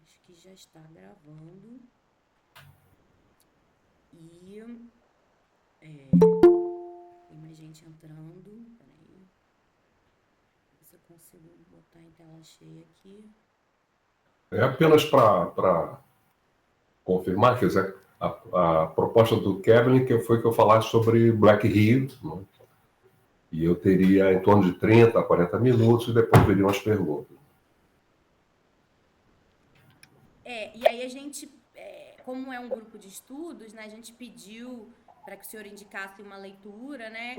Acho que já está gravando. E tem mais gente entrando. Peraí. Ver se eu consigo botar em tela cheia aqui. É apenas para confirmar, quer dizer, a proposta do Kevin que foi que eu falasse sobre Black Rio, né? E eu teria em torno de 30 a 40 minutos e depois veriam as perguntas. E aí a gente, como é um grupo de estudos, né, a gente pediu para que o senhor indicasse uma leitura, né?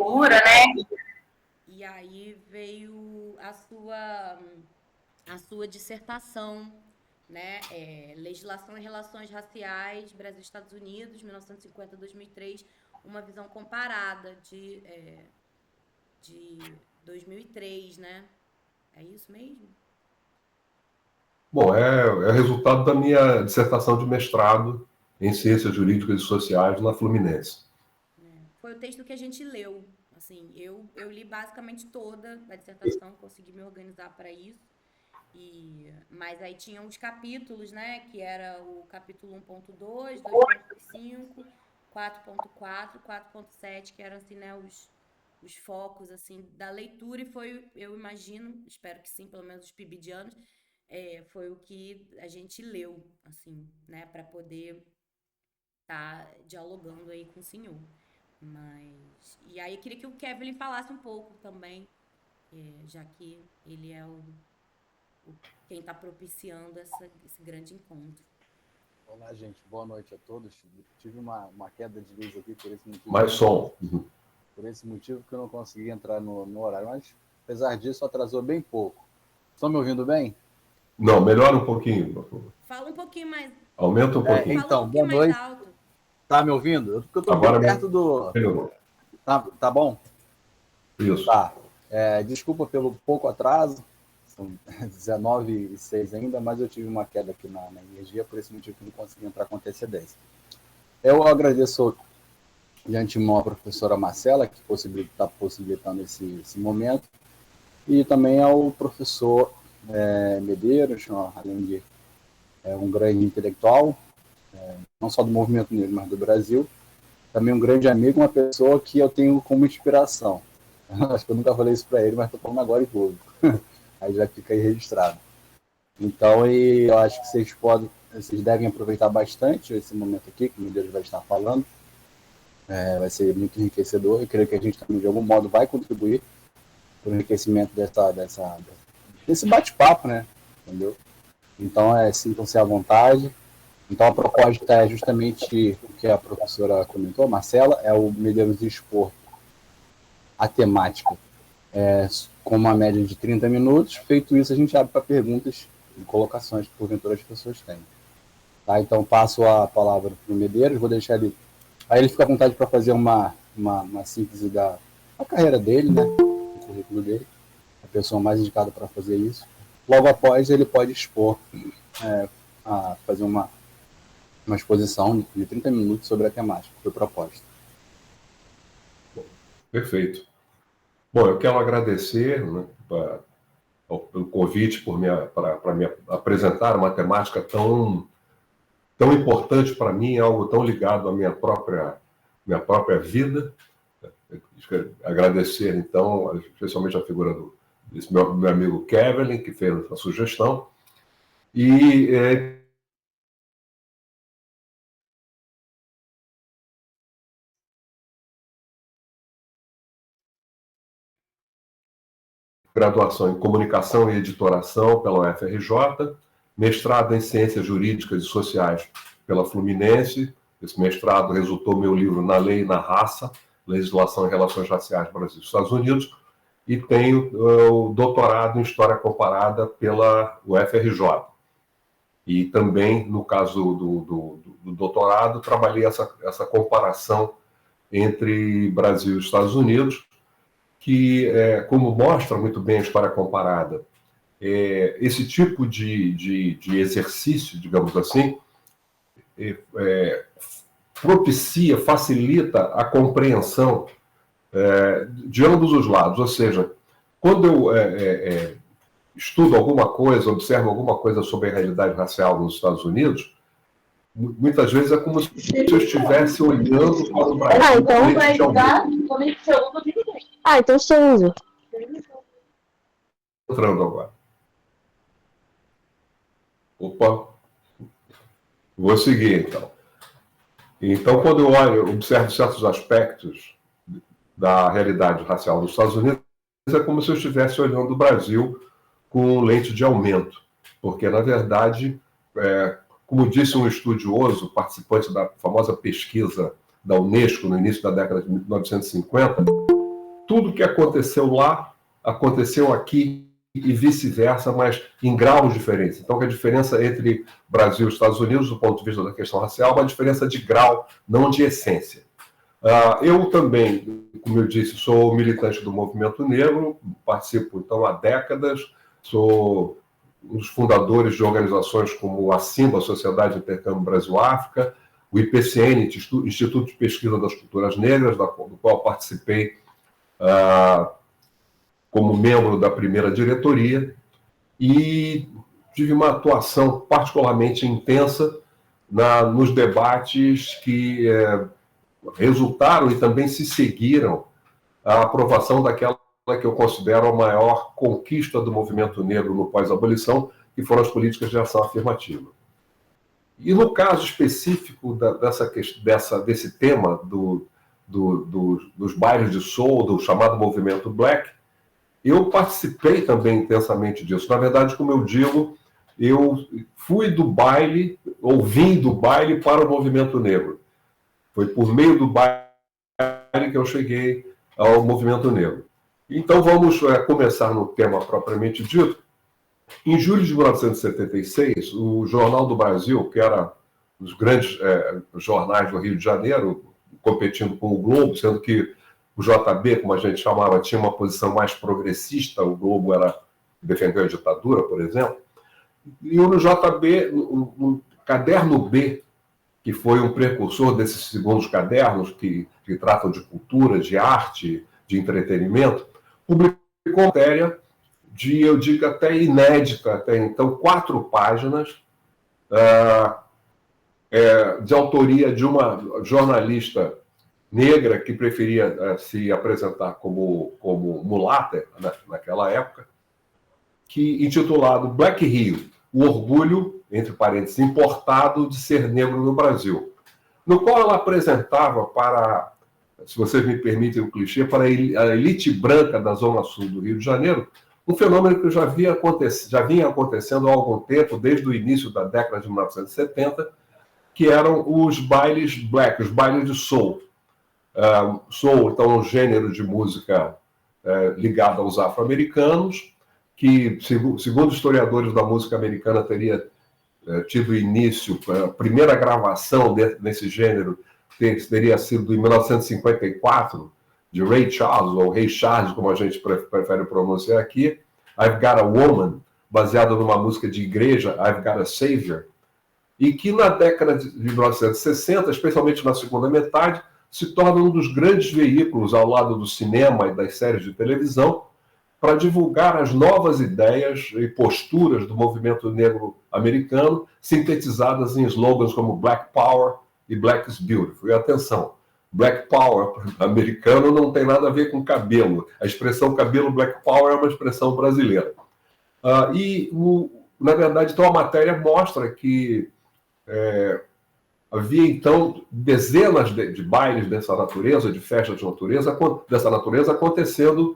E aí veio a sua dissertação, né? Legislação e Relações Raciais, Brasil e Estados Unidos, 1950 a 2003, uma visão comparada de 2003, né? É isso mesmo? Bom, é resultado da minha dissertação de mestrado em Ciências Jurídicas e Sociais na Fluminense. Foi o texto que a gente leu. Assim, eu li basicamente toda a dissertação, consegui me organizar para isso. Mas aí tinha os capítulos, né? Que era o capítulo 1.2, 2.5, 4.4, 4.7, que eram assim, né, os focos assim da leitura, e foi, eu imagino, espero que sim, pelo menos os pibidianos, foi o que a gente leu, assim, né, para poder estar dialogando aí com o senhor. E aí eu queria que o Kevin falasse um pouco também, já que ele é quem está propiciando esse grande encontro. Olá, gente. Boa noite a todos. Tive uma queda de luz aqui por esse motivo. Mais som. Por esse motivo que eu não consegui entrar no horário. Mas, apesar disso, atrasou bem pouco. Estão me ouvindo bem? Não, melhora um pouquinho, por favor. Fala um pouquinho mais. Aumenta um pouquinho. Fala um pouquinho mais alto. Tá me ouvindo? Porque eu tô Agora bem perto do... Melhorou. Tá bom? Isso. Tá. Desculpa pelo pouco atraso. São 19h06 ainda, mas eu tive uma queda aqui na energia, por esse motivo que não consegui entrar com antecedência. Eu agradeço de antemão a professora Marcela, que está possibilitando esse momento, e também ao professor Medeiros, além de um grande intelectual, não só do movimento negro, mas do Brasil, também um grande amigo, uma pessoa que eu tenho como inspiração. Acho que eu nunca falei isso para ele, mas estou falando agora em público. Aí já fica aí registrado. Então, eu acho que vocês devem aproveitar bastante esse momento aqui, que o Medeiros vai estar falando. Vai ser muito enriquecedor. Eu creio que a gente também, de algum modo, vai contribuir para o enriquecimento desse bate-papo, né? Entendeu? Então, sintam-se à vontade. Então, a proposta é justamente o que a professora comentou, Marcela, é o Medeiros expor a temática com uma média de 30 minutos. Feito isso, a gente abre para perguntas e colocações que, porventura, as pessoas têm. Tá? Então, passo a palavra para o Medeiros, vou deixar ele... Aí ele fica à vontade para fazer uma síntese da carreira dele, né? Do currículo dele. A pessoa mais indicada para fazer isso. Logo após, ele pode expor, fazer uma exposição de 30 minutos sobre a temática que foi proposta. Perfeito. Bom, eu quero agradecer, né, pelo convite para me apresentar uma temática tão importante para mim, algo tão ligado à minha própria vida. Agradecer, então, especialmente a figura desse meu amigo Kevin, que fez a sugestão. E graduação em Comunicação e Editoração pela UFRJ, mestrado em Ciências Jurídicas e Sociais pela Fluminense. Esse mestrado resultou meu livro Na Lei e na Raça, Legislação e Relações Raciais Brasil e Estados Unidos, e tenho o doutorado em História Comparada pela UFRJ. E também, no caso do doutorado, trabalhei essa comparação entre Brasil e Estados Unidos, que, como mostra muito bem a história comparada, esse tipo de exercício, digamos assim, propicia, facilita a compreensão de ambos os lados. Ou seja, quando estudo alguma coisa, observo alguma coisa sobre a realidade racial nos Estados Unidos, muitas vezes é como se eu estivesse olhando para o Brasil. Então vai dar. Então você usa. Entrando agora. Opa. Vou seguir, então. Então, quando eu olho, observo certos aspectos da realidade racial dos Estados Unidos, é como se eu estivesse olhando o Brasil com lente de aumento. Porque, na verdade, como disse um estudioso, participante da famosa pesquisa da Unesco no início da década de 1950, tudo que aconteceu lá, aconteceu aqui e vice-versa, mas em graus diferentes. Então, a diferença entre Brasil e Estados Unidos, do ponto de vista da questão racial, é uma diferença de grau, não de essência. Eu também, como eu disse, sou militante do movimento negro, participo, então, há décadas, sou um dos fundadores de organizações como a SIMBA, Sociedade de Intercâmbio Brasil-África, o IPCN, Instituto de Pesquisa das Culturas Negras, do qual participei como membro da primeira diretoria, e tive uma atuação particularmente intensa nos debates que resultaram e também se seguiram a aprovação daquela que eu considero a maior conquista do movimento negro no pós-abolição, que foram as políticas de ação afirmativa. E no caso específico desse tema dos bailes de soul, do chamado movimento Black, eu participei também intensamente disso. Na verdade, como eu digo, eu fui do baile, ou vim do baile para o movimento negro. Foi por meio do baile que eu cheguei ao movimento negro. Então, vamos começar no tema propriamente dito. Em julho de 1976, o Jornal do Brasil, que era um dos grandes jornais do Rio de Janeiro, competindo com o Globo, sendo que o JB, como a gente chamava, tinha uma posição mais progressista, o Globo defendeu a ditadura, por exemplo. E no JB, no Caderno B, que foi um precursor desses segundos cadernos que tratam de cultura, de arte, de entretenimento, publicou uma matéria eu digo até inédita, até então, 4 páginas, de autoria de uma jornalista negra que preferia se apresentar como mulata naquela época, intitulado Black Rio, o orgulho, entre parênteses, importado de ser negro no Brasil, no qual ela apresentava para, se vocês me permitem o clichê, para a elite branca da Zona Sul do Rio de Janeiro, um fenômeno que já vinha acontecendo há algum tempo, desde o início da década de 1970, que eram os bailes black, os bailes de soul. Soul, então, um gênero de música ligado aos afro-americanos, que, segundo historiadores da música americana, teria tido início, a primeira gravação nesse gênero teria sido em 1954, de Ray Charles, ou Ray Charles, como a gente prefere pronunciar aqui, I've Got a Woman, baseado numa música de igreja, I've Got a Savior, e que na década de 1960, especialmente na segunda metade, se torna um dos grandes veículos ao lado do cinema e das séries de televisão para divulgar as novas ideias e posturas do movimento negro americano, sintetizadas em slogans como Black Power e Black is Beautiful. E atenção, Black Power americano não tem nada a ver com cabelo. A expressão cabelo Black Power é uma expressão brasileira. Na verdade, então, a matéria mostra que havia, então, dezenas de bailes dessa natureza, de festas dessa natureza acontecendo,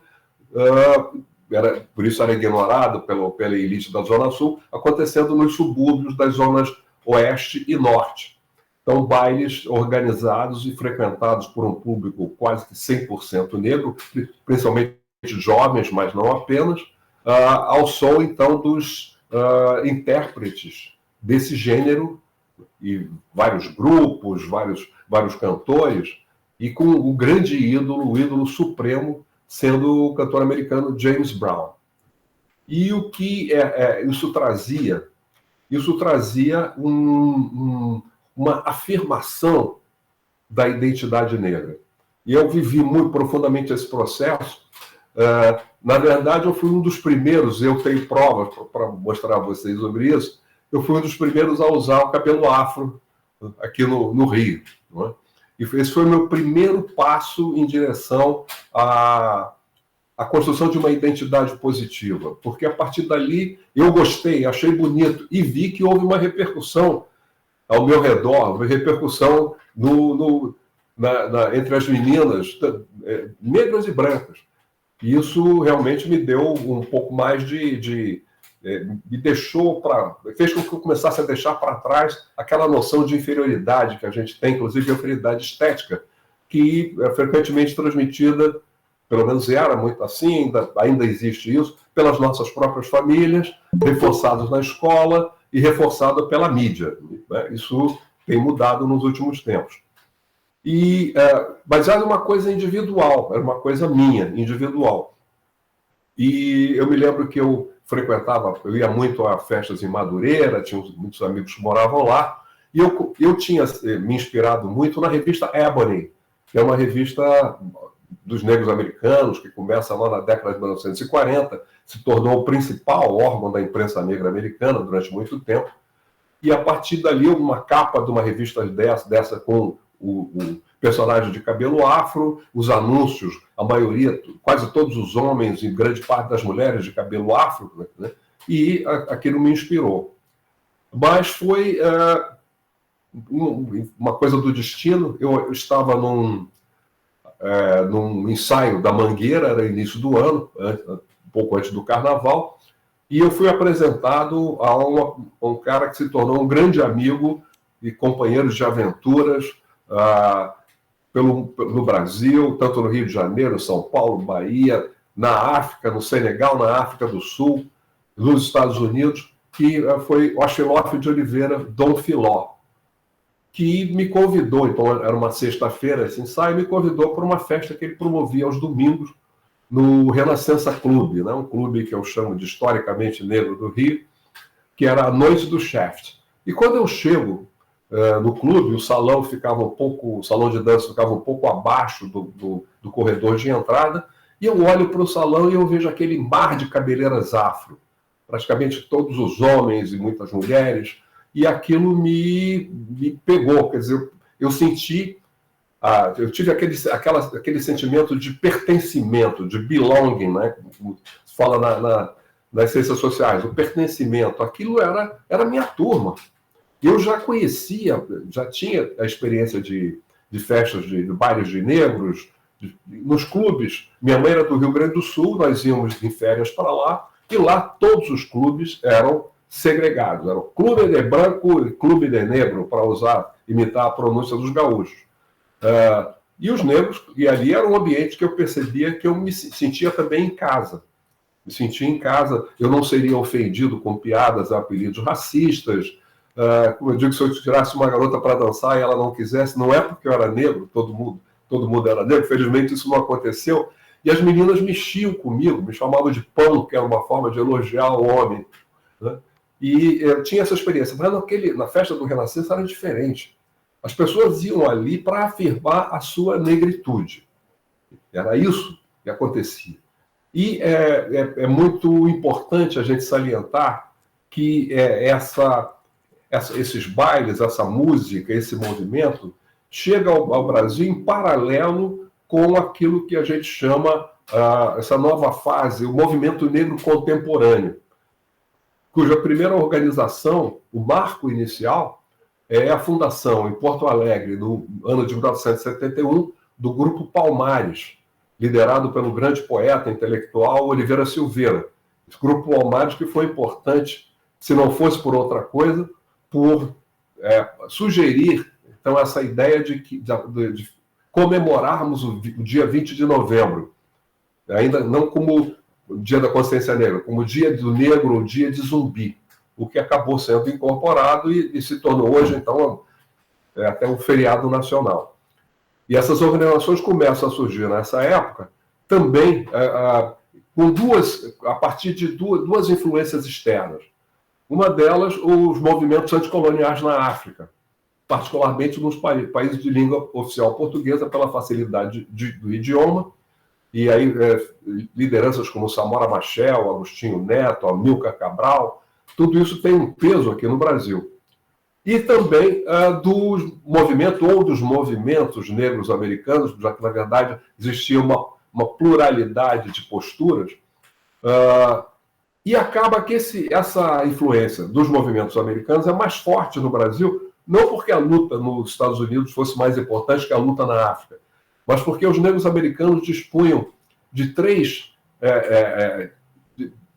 por isso era ignorado pela elite da Zona Sul, acontecendo nos subúrbios das zonas Oeste e Norte. Então, bailes organizados e frequentados por um público quase que 100% negro, principalmente jovens, mas não apenas, ao som, então, dos intérpretes desse gênero, e vários grupos, vários cantores, e com o grande ídolo, o ídolo supremo, sendo o cantor americano James Brown. E o que isso trazia? Isso trazia uma afirmação da identidade negra. E eu vivi muito profundamente esse processo Na verdade, eu fui um dos primeiros, eu tenho provas para mostrar a vocês sobre isso, eu fui um dos primeiros a usar o cabelo afro aqui no Rio. Não é? E esse foi o meu primeiro passo em direção à construção de uma identidade positiva, porque a partir dali eu gostei, achei bonito e vi que houve uma repercussão ao meu redor, uma repercussão entre as meninas negras e brancas. E isso realmente me deu um pouco mais me deixou fez com que eu começasse a deixar para trás aquela noção de inferioridade que a gente tem, inclusive inferioridade estética, que é frequentemente transmitida, pelo menos era muito assim, ainda existe isso, pelas nossas próprias famílias, reforçados na escola e reforçado pela mídia. Né? Isso tem mudado nos últimos tempos. Mas era uma coisa individual, era uma coisa minha, individual. E eu me lembro que eu ia muito a festas em Madureira, tinha muitos amigos que moravam lá, e eu tinha me inspirado muito na revista Ebony, que é uma revista dos negros americanos, que começa lá na década de 1940, se tornou o principal órgão da imprensa negra americana durante muito tempo, e a partir dali uma capa de uma revista dessa com o personagem de cabelo afro, os anúncios, a maioria, quase todos os homens e grande parte das mulheres de cabelo afro, né? E aquilo me inspirou. Mas foi uma coisa do destino. Eu estava num ensaio da Mangueira, era início do ano, um pouco antes do Carnaval, e eu fui apresentado a um cara que se tornou um grande amigo e companheiro de aventuras no Brasil, tanto no Rio de Janeiro, São Paulo, Bahia, na África, no Senegal, na África do Sul, nos Estados Unidos, que foi o Oxelofe de Oliveira, Dom Filó, que me convidou, então era uma sexta-feira esse ensaio, me convidou para uma festa que ele promovia aos domingos no Renascença Clube, né? Um clube que eu chamo de historicamente negro do Rio, que era a Noite do Shaft. E quando eu chego no clube, o salão de dança ficava um pouco abaixo do corredor de entrada, e eu olho para o salão e eu vejo aquele mar de cabeleiras afro, praticamente todos os homens e muitas mulheres, e aquilo me pegou, quer dizer, eu senti, eu tive aquele sentimento de pertencimento, de belonging, né? Como se fala nas ciências sociais, o pertencimento, aquilo era a minha turma. Eu já conhecia, já tinha a experiência de festas, de bailes de negros, nos clubes. Minha mãe era do Rio Grande do Sul, nós íamos em férias para lá, e lá todos os clubes eram segregados. Era o clube de branco e clube de negro, para imitar a pronúncia dos gaúchos. E os negros, e ali era um ambiente que eu percebia que eu me sentia também em casa. Me sentia em casa, eu não seria ofendido com piadas, apelidos racistas. Como eu digo, se eu tirasse uma garota para dançar e ela não quisesse, não é porque eu era negro, todo mundo era negro, felizmente isso não aconteceu, e as meninas mexiam comigo, me chamavam de pão, que era uma forma de elogiar o homem, né? E eu tinha essa experiência, mas na festa do Renascença era diferente. As pessoas iam ali para afirmar a sua negritude. Era isso que acontecia. E é muito importante a gente salientar que esses bailes, essa música, esse movimento, chega ao Brasil em paralelo com aquilo que a gente chama, essa nova fase, o movimento negro contemporâneo, cuja primeira organização, o marco inicial, é a fundação em Porto Alegre, no ano de 1971, do Grupo Palmares, liderado pelo grande poeta intelectual Oliveira Silveira. Esse Grupo Palmares que foi importante, se não fosse por outra coisa, por sugerir, então, essa ideia de comemorarmos o dia 20 de novembro, ainda não como o Dia da Consciência Negra, como o Dia do Negro, o Dia de Zumbi, o que acabou sendo incorporado e se tornou hoje, então, até um feriado nacional. E essas organizações começam a surgir nessa época, também a partir de duas influências externas. Uma delas, os movimentos anticoloniais na África, particularmente nos países de língua oficial portuguesa, pela facilidade do idioma, e aí lideranças como Samora Machel, Agostinho Neto, Amilcar Cabral, tudo isso tem um peso aqui no Brasil. E também do movimento ou dos movimentos negros americanos, já que, na verdade, existia uma pluralidade de posturas, e acaba que essa influência dos movimentos americanos é mais forte no Brasil, não porque a luta nos Estados Unidos fosse mais importante que a luta na África, mas porque os negros americanos dispunham de três,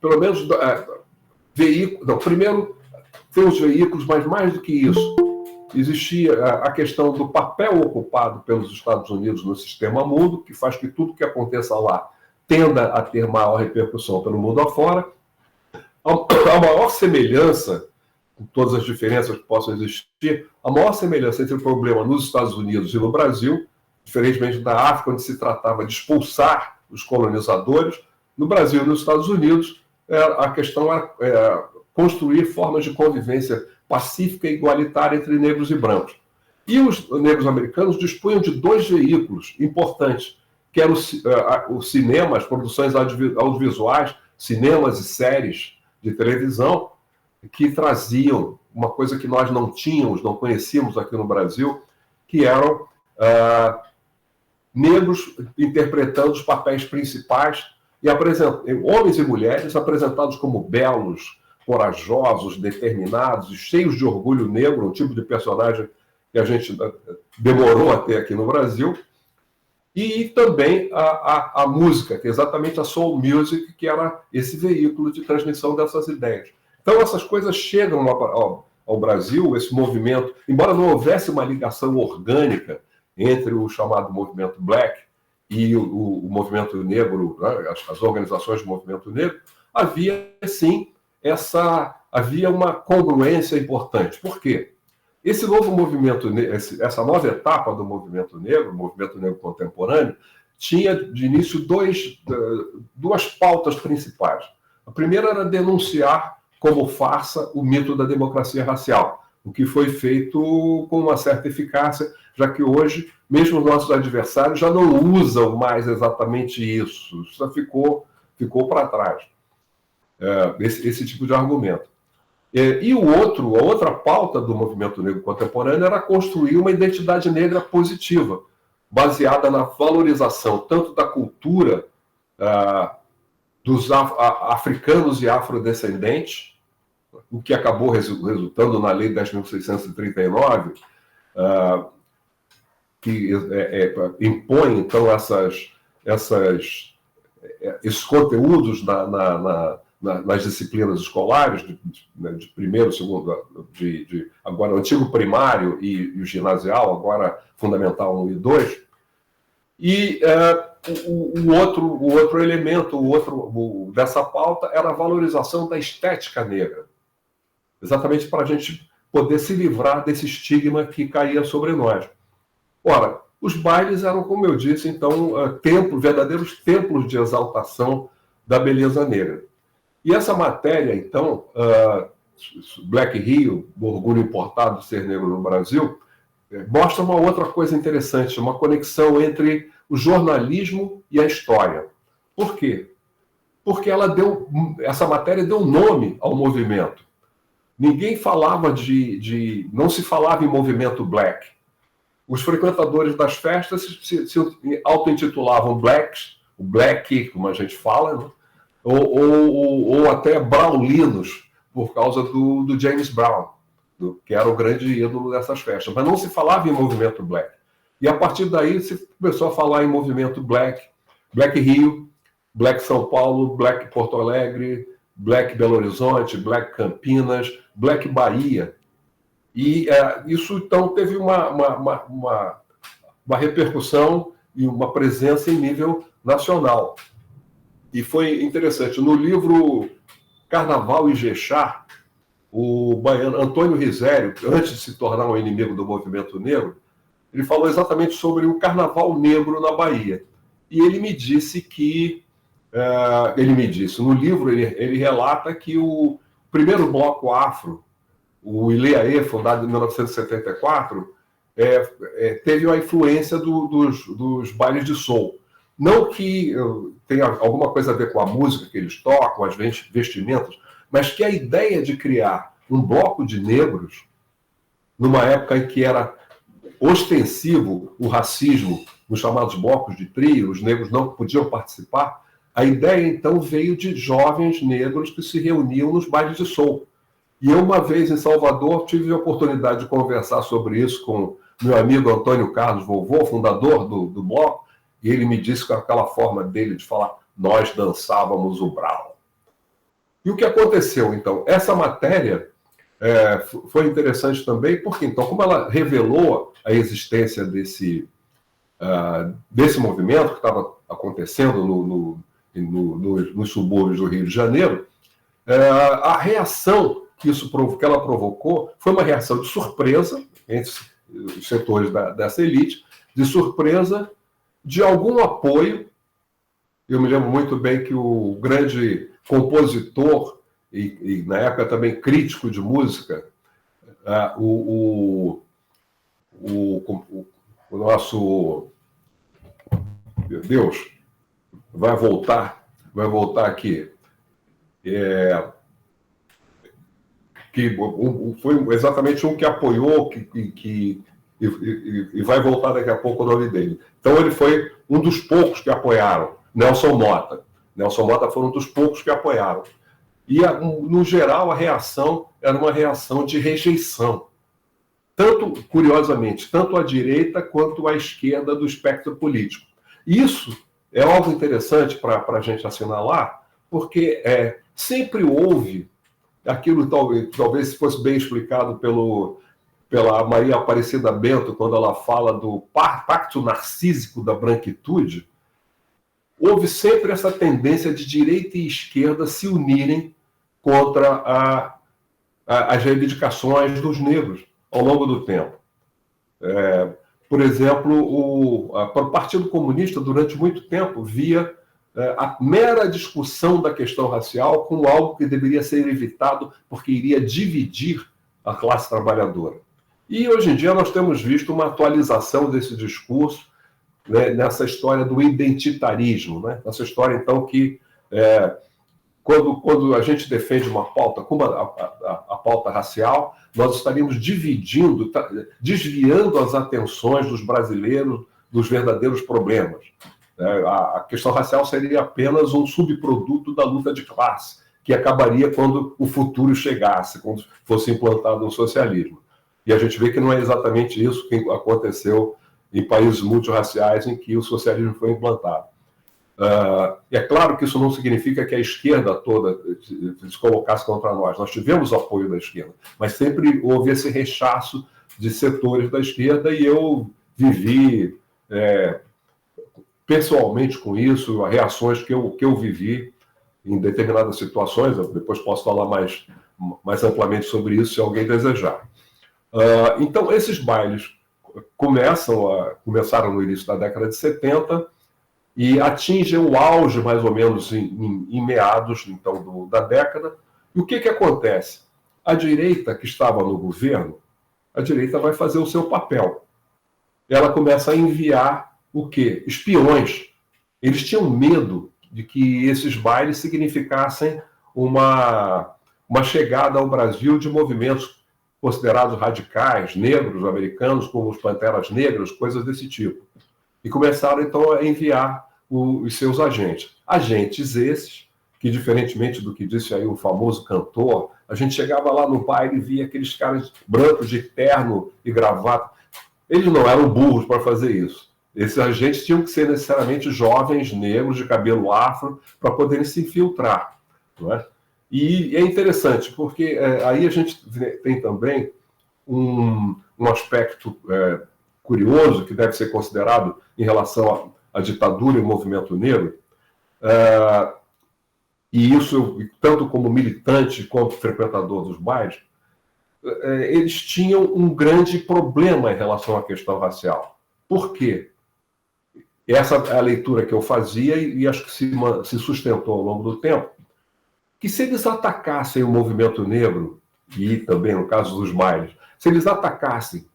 pelo menos, veículos. Não, primeiro, tem os veículos, mas mais do que isso, existia a questão do papel ocupado pelos Estados Unidos no sistema mundo, que faz que tudo que aconteça lá tenda a ter maior repercussão pelo mundo afora. A maior semelhança, com todas as diferenças que possam existir, a maior semelhança entre o problema nos Estados Unidos e no Brasil, diferentemente da África, onde se tratava de expulsar os colonizadores, no Brasil e nos Estados Unidos, a questão era construir formas de convivência pacífica e igualitária entre negros e brancos. E os negros americanos dispunham de dois veículos importantes, que eram o cinema, as produções audiovisuais, cinemas e séries de televisão, que traziam uma coisa que nós não tínhamos, não conhecíamos aqui no Brasil, que eram negros interpretando os papéis principais, e homens e mulheres apresentados como belos, corajosos, determinados e cheios de orgulho negro, um tipo de personagem que a gente demorou a ter aqui no Brasil, e também a música, que é exatamente a soul music, que era esse veículo de transmissão dessas ideias. Então, essas coisas chegam ao Brasil, esse movimento, embora não houvesse uma ligação orgânica entre o chamado movimento black e o movimento negro, né, as organizações do movimento negro, havia, sim, havia uma congruência importante. Por quê? Esse novo movimento, essa nova etapa do movimento negro, o movimento negro contemporâneo, tinha de início duas pautas principais. A primeira era denunciar como farsa o mito da democracia racial, o que foi feito com uma certa eficácia, já que hoje, mesmo os nossos adversários já não usam mais exatamente isso. Isso já ficou para trás, esse tipo de argumento. E a outra pauta do movimento negro contemporâneo era construir uma identidade negra positiva, baseada na valorização tanto da cultura dos africanos e afrodescendentes, o que acabou resultando na Lei 10.639, que impõe, então, esses conteúdos nas disciplinas escolares, de primeiro, segundo, agora o antigo primário e o ginasial, agora fundamental 1 e 2. E o outro elemento dessa pauta era a valorização da estética negra, exatamente para a gente poder se livrar desse estigma que caía sobre nós. Ora, os bailes eram, como eu disse, então, verdadeiros templos de exaltação da beleza negra. E essa matéria, então, Black Rio, o orgulho importado de ser negro no Brasil, mostra uma outra coisa interessante, uma conexão entre o jornalismo e a história. Por quê? Porque essa matéria deu nome ao movimento. Ninguém falava não se falava em movimento black. Os frequentadores das festas se auto-intitulavam blacks, o black, como a gente fala, né? ou até browninos, por causa do James Brown, que era o grande ídolo dessas festas. Mas não se falava em movimento black. E a partir daí se começou a falar em movimento black, Black Rio, Black São Paulo, Black Porto Alegre, Black Belo Horizonte, Black Campinas, Black Bahia. E isso, então, teve uma repercussão e uma presença em nível nacional. E foi interessante. No livro Carnaval e Jexá, o baiano Antônio Risério, antes de se tornar um inimigo do movimento negro, ele falou exatamente sobre o carnaval negro na Bahia. E ele me disse no livro, ele relata que o primeiro bloco afro, o Ileaê, fundado em 1974, teve a influência dos bailes de soul. Não que tenha alguma coisa a ver com a música que eles tocam, as vestimentas, mas que a ideia de criar um bloco de negros, numa época em que era ostensivo o racismo, nos chamados blocos de trio, os negros não podiam participar, a ideia então veio de jovens negros que se reuniam nos bailes de soul. E eu, uma vez em Salvador, tive a oportunidade de conversar sobre isso com meu amigo Antônio Carlos Vovô, fundador do bloco, e ele me disse com aquela forma dele de falar, nós dançávamos o brau. E o que aconteceu, então? Essa matéria foi interessante também, porque, então, como ela revelou a existência desse movimento que estava acontecendo nos subúrbios do Rio de Janeiro, a reação que ela provocou foi uma reação de surpresa entre os setores dessa elite, de surpresa, de algum apoio. Eu me lembro muito bem que o grande compositor e na época também crítico de música, o nosso... Meu Deus, vai voltar aqui. Que foi exatamente um que apoiou e vai voltar daqui a pouco o nome dele. Então ele foi um dos poucos que apoiaram, Nelson Motta. Nelson Motta foi um dos poucos que apoiaram. E, no geral, a reação era uma reação de rejeição. Tanto, curiosamente, tanto à direita quanto à esquerda do espectro político. Isso é algo interessante para a gente assinalar, porque sempre houve aquilo, talvez fosse bem explicado pela Maria Aparecida Bento, quando ela fala do pacto narcísico da branquitude, houve sempre essa tendência de direita e esquerda se unirem contra as reivindicações dos negros ao longo do tempo. Por exemplo, o Partido Comunista, durante muito tempo, via a mera discussão da questão racial como algo que deveria ser evitado porque iria dividir a classe trabalhadora. E, hoje em dia, nós temos visto uma atualização desse discurso, né, nessa história do identitarismo, né? Essa história, então, que quando a gente defende uma pauta como a pauta racial, nós estaríamos desviando as atenções dos brasileiros dos verdadeiros problemas. A questão racial seria apenas um subproduto da luta de classe, que acabaria quando o futuro chegasse, quando fosse implantado o socialismo. E a gente vê que não é exatamente isso que aconteceu em países multirraciais em que o socialismo foi implantado. É claro que isso não significa que a esquerda toda se colocasse contra nós. Nós tivemos apoio da esquerda, mas sempre houve esse rechaço de setores da esquerda e eu vivi pessoalmente com isso, as reações que eu vivi em determinadas situações. Eu depois posso falar mais amplamente sobre isso, se alguém desejar. Então, esses bailes começaram no início da década de 70 e atingem o auge, mais ou menos, em meados então, da década. E o que acontece? A direita, que estava no governo, a direita vai fazer o seu papel. Ela começa a enviar o quê? Espiões. Eles tinham medo de que esses bailes significassem uma chegada ao Brasil de movimentos considerados radicais, negros, americanos, como os Panteras Negras, coisas desse tipo. E começaram, então, a enviar os seus agentes. Agentes esses, que, diferentemente do que disse aí o famoso cantor, a gente chegava lá no baile e via aqueles caras brancos de terno e gravata. Eles não eram burros para fazer isso. Esses agentes tinham que ser necessariamente jovens, negros, de cabelo afro, para poderem se infiltrar. Não é? E é interessante, porque aí a gente tem também um aspecto curioso que deve ser considerado em relação à ditadura e ao movimento negro. E isso, tanto como militante quanto frequentador dos bailes, eles tinham um grande problema em relação à questão racial. Por quê? Essa é a leitura que eu fazia e acho que se sustentou ao longo do tempo, que se eles atacassem o movimento negro, e também no caso dos bailes, se eles atacassem,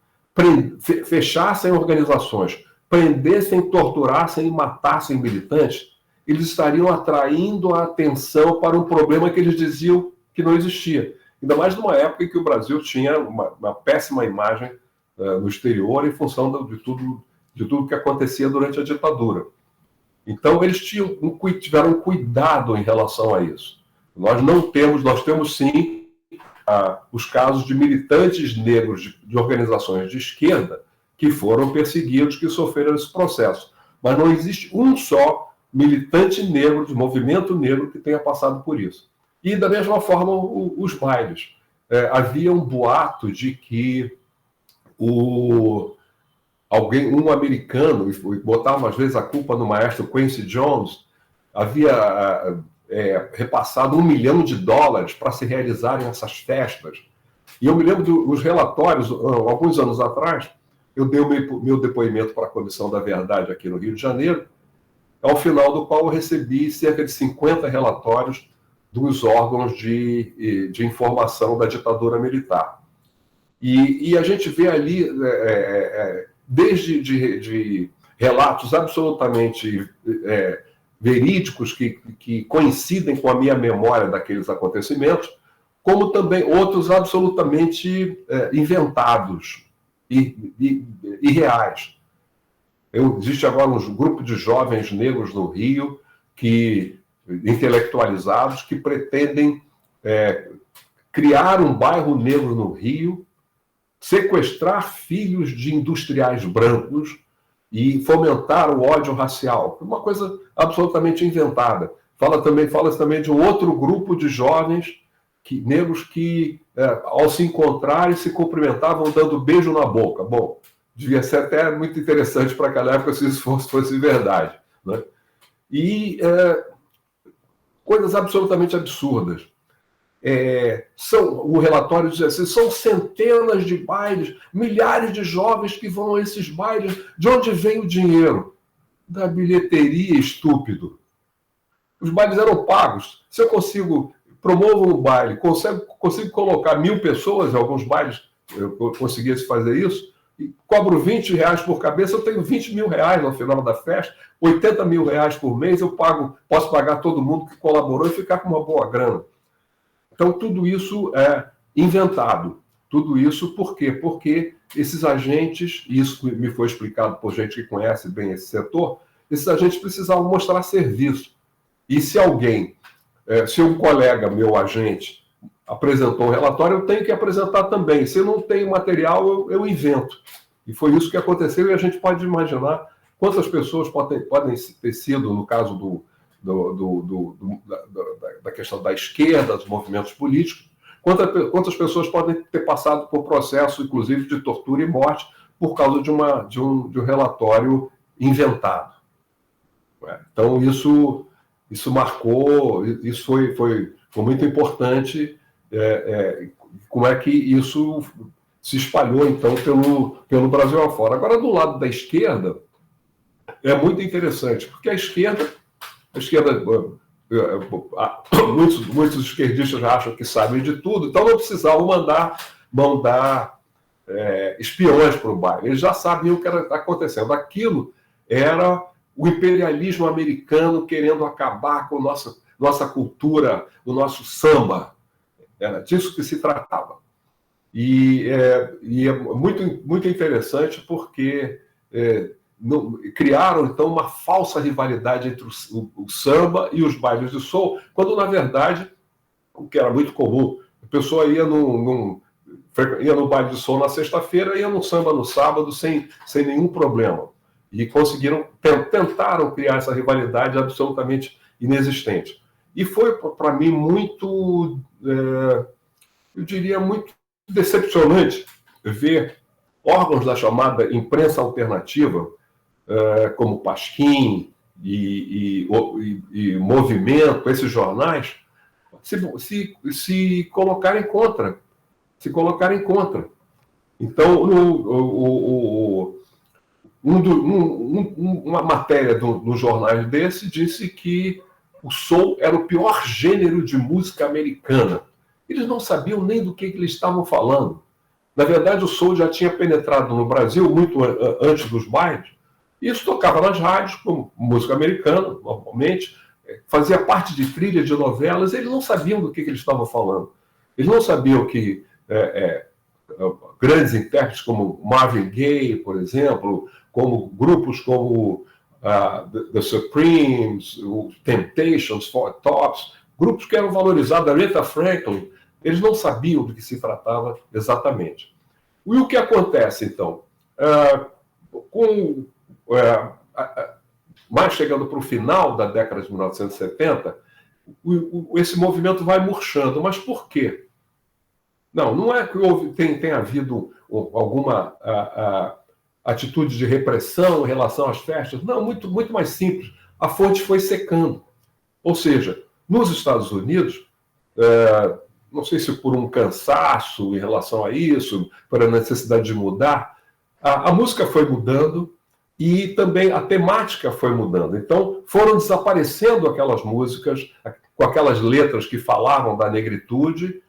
fechassem organizações, prendessem, torturassem e matassem militantes, eles estariam atraindo a atenção para um problema que eles diziam que não existia. Ainda mais numa época em que o Brasil tinha uma péssima imagem no exterior em função de tudo que acontecia durante a ditadura. Então, eles tiveram cuidado em relação a isso. Nós temos sim os casos de militantes negros de organizações de esquerda que foram perseguidos, que sofreram esse processo. Mas não existe um só militante negro, de movimento negro, que tenha passado por isso. E, da mesma forma, os bailes. Havia um boato de que um americano, e botava às vezes a culpa no maestro Quincy Jones, havia repassado $1 milhão para se realizarem essas festas. E eu me lembro dos relatórios, alguns anos atrás, eu dei o meu depoimento para a Comissão da Verdade aqui no Rio de Janeiro, ao final do qual eu recebi cerca de 50 relatórios dos órgãos de informação da ditadura militar. E a gente vê ali, desde de relatos absolutamente verídicos que coincidem com a minha memória daqueles acontecimentos, como também outros absolutamente inventados e irreais. Existe agora um grupo de jovens negros no Rio, intelectualizados, que pretendem criar um bairro negro no Rio, sequestrar filhos de industriais brancos e fomentar o ódio racial. Uma coisa absolutamente inventada. Fala-se também de um outro grupo de jovens negros que, ao se encontrarem, se cumprimentavam dando beijo na boca. Bom, devia ser até muito interessante para aquela época se isso fosse verdade, né? E coisas absolutamente absurdas. O relatório diz assim, são centenas de bailes, milhares de jovens que vão a esses bailes. De onde vem o dinheiro? Da bilheteria, estúpido. Os bailes eram pagos. Se eu promovo um baile, consigo colocar 1.000 pessoas em alguns bailes, eu conseguisse fazer isso, e cobro R$20 por cabeça, eu tenho R$20 mil no final da festa, R$80 mil por mês, eu posso pagar todo mundo que colaborou e ficar com uma boa grana. Então, tudo isso é inventado. Tudo isso por quê? Porque esses agentes, e isso me foi explicado por gente que conhece bem esse setor, esses agentes precisavam mostrar serviço. E se um colega meu, agente, apresentou um relatório, eu tenho que apresentar também. Se eu não tenho material, eu invento. E foi isso que aconteceu, e a gente pode imaginar quantas pessoas podem ter sido, no caso da questão da esquerda, dos movimentos políticos, quantas pessoas podem ter passado por processo, inclusive, de tortura e morte, por causa de um relatório inventado. Então, isso marcou, isso foi muito importante, como é que isso se espalhou, então, pelo Brasil afora. Agora, do lado da esquerda, é muito interessante, porque a esquerda muitos esquerdistas acham que sabem de tudo, então não precisavam mandar espiões para o baile. Eles já sabiam o que era acontecendo. Aquilo era o imperialismo americano querendo acabar com nossa cultura, o nosso samba. Era disso que se tratava. E é muito, muito interessante porque criaram, então, uma falsa rivalidade entre o samba e os bailes de soul, quando, na verdade, o que era muito comum, a pessoa ia no baile de soul na sexta-feira, ia no samba no sábado, sem nenhum problema. E tentaram criar essa rivalidade absolutamente inexistente. E foi, para mim, muito, eu diria, muito decepcionante ver órgãos da chamada imprensa alternativa, como Pasquim e Movimento, esses jornais, se colocarem contra. Então, uma matéria dos jornais desse disse que o soul era o pior gênero de música americana. Eles não sabiam nem do que eles estavam falando. Na verdade, o soul já tinha penetrado no Brasil muito antes dos bailes, Isso tocava nas rádios, como música americana, normalmente, fazia parte de trilha de novelas, eles não sabiam do que eles estavam falando. Eles não sabiam que grandes intérpretes como Marvin Gaye, por exemplo, como grupos como The Supremes, o Temptations, Four Tops, grupos que eram valorizados, a Aretha Franklin, eles não sabiam do que se tratava exatamente. E o que acontece, então? Mais chegando para o final da década de 1970, esse movimento vai murchando. Mas por quê? Não é que tem havido alguma atitude de repressão em relação às festas. Não, muito, muito mais simples. A fonte foi secando. Ou seja, nos Estados Unidos, não sei se por um cansaço em relação a isso, por a necessidade de mudar, a música foi mudando e também a temática foi mudando. Então, foram desaparecendo aquelas músicas com aquelas letras que falavam da negritude,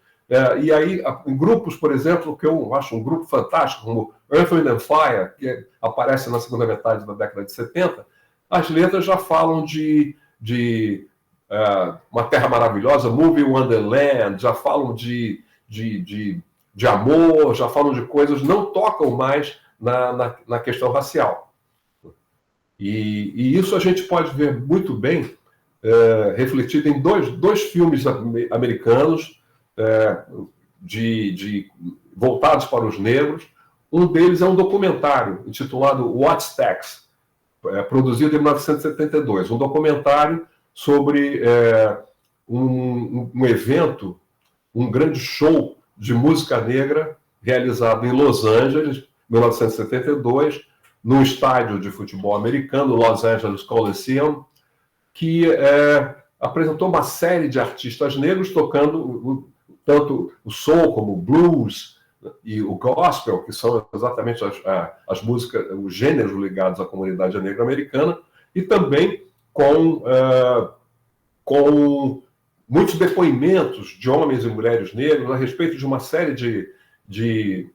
e aí, em grupos, por exemplo, que eu acho um grupo fantástico, como Earth, Wind and Fire, que aparece na segunda metade da década de 70, as letras já falam de uma terra maravilhosa, Movie Wonderland, já falam de amor, já falam de coisas, não tocam mais na questão racial. E isso a gente pode ver muito bem refletido em dois filmes americanos voltados para os negros. Um deles é um documentário intitulado What's Tax, produzido em 1972, um documentário sobre um evento, um grande show de música negra realizado em Los Angeles, 1972, num estádio de futebol americano, Los Angeles Coliseum, que apresentou uma série de artistas negros tocando tanto o soul como o blues e o gospel, que são exatamente as músicas, os gêneros ligados à comunidade negra americana, e também com muitos depoimentos de homens e mulheres negros a respeito de uma série de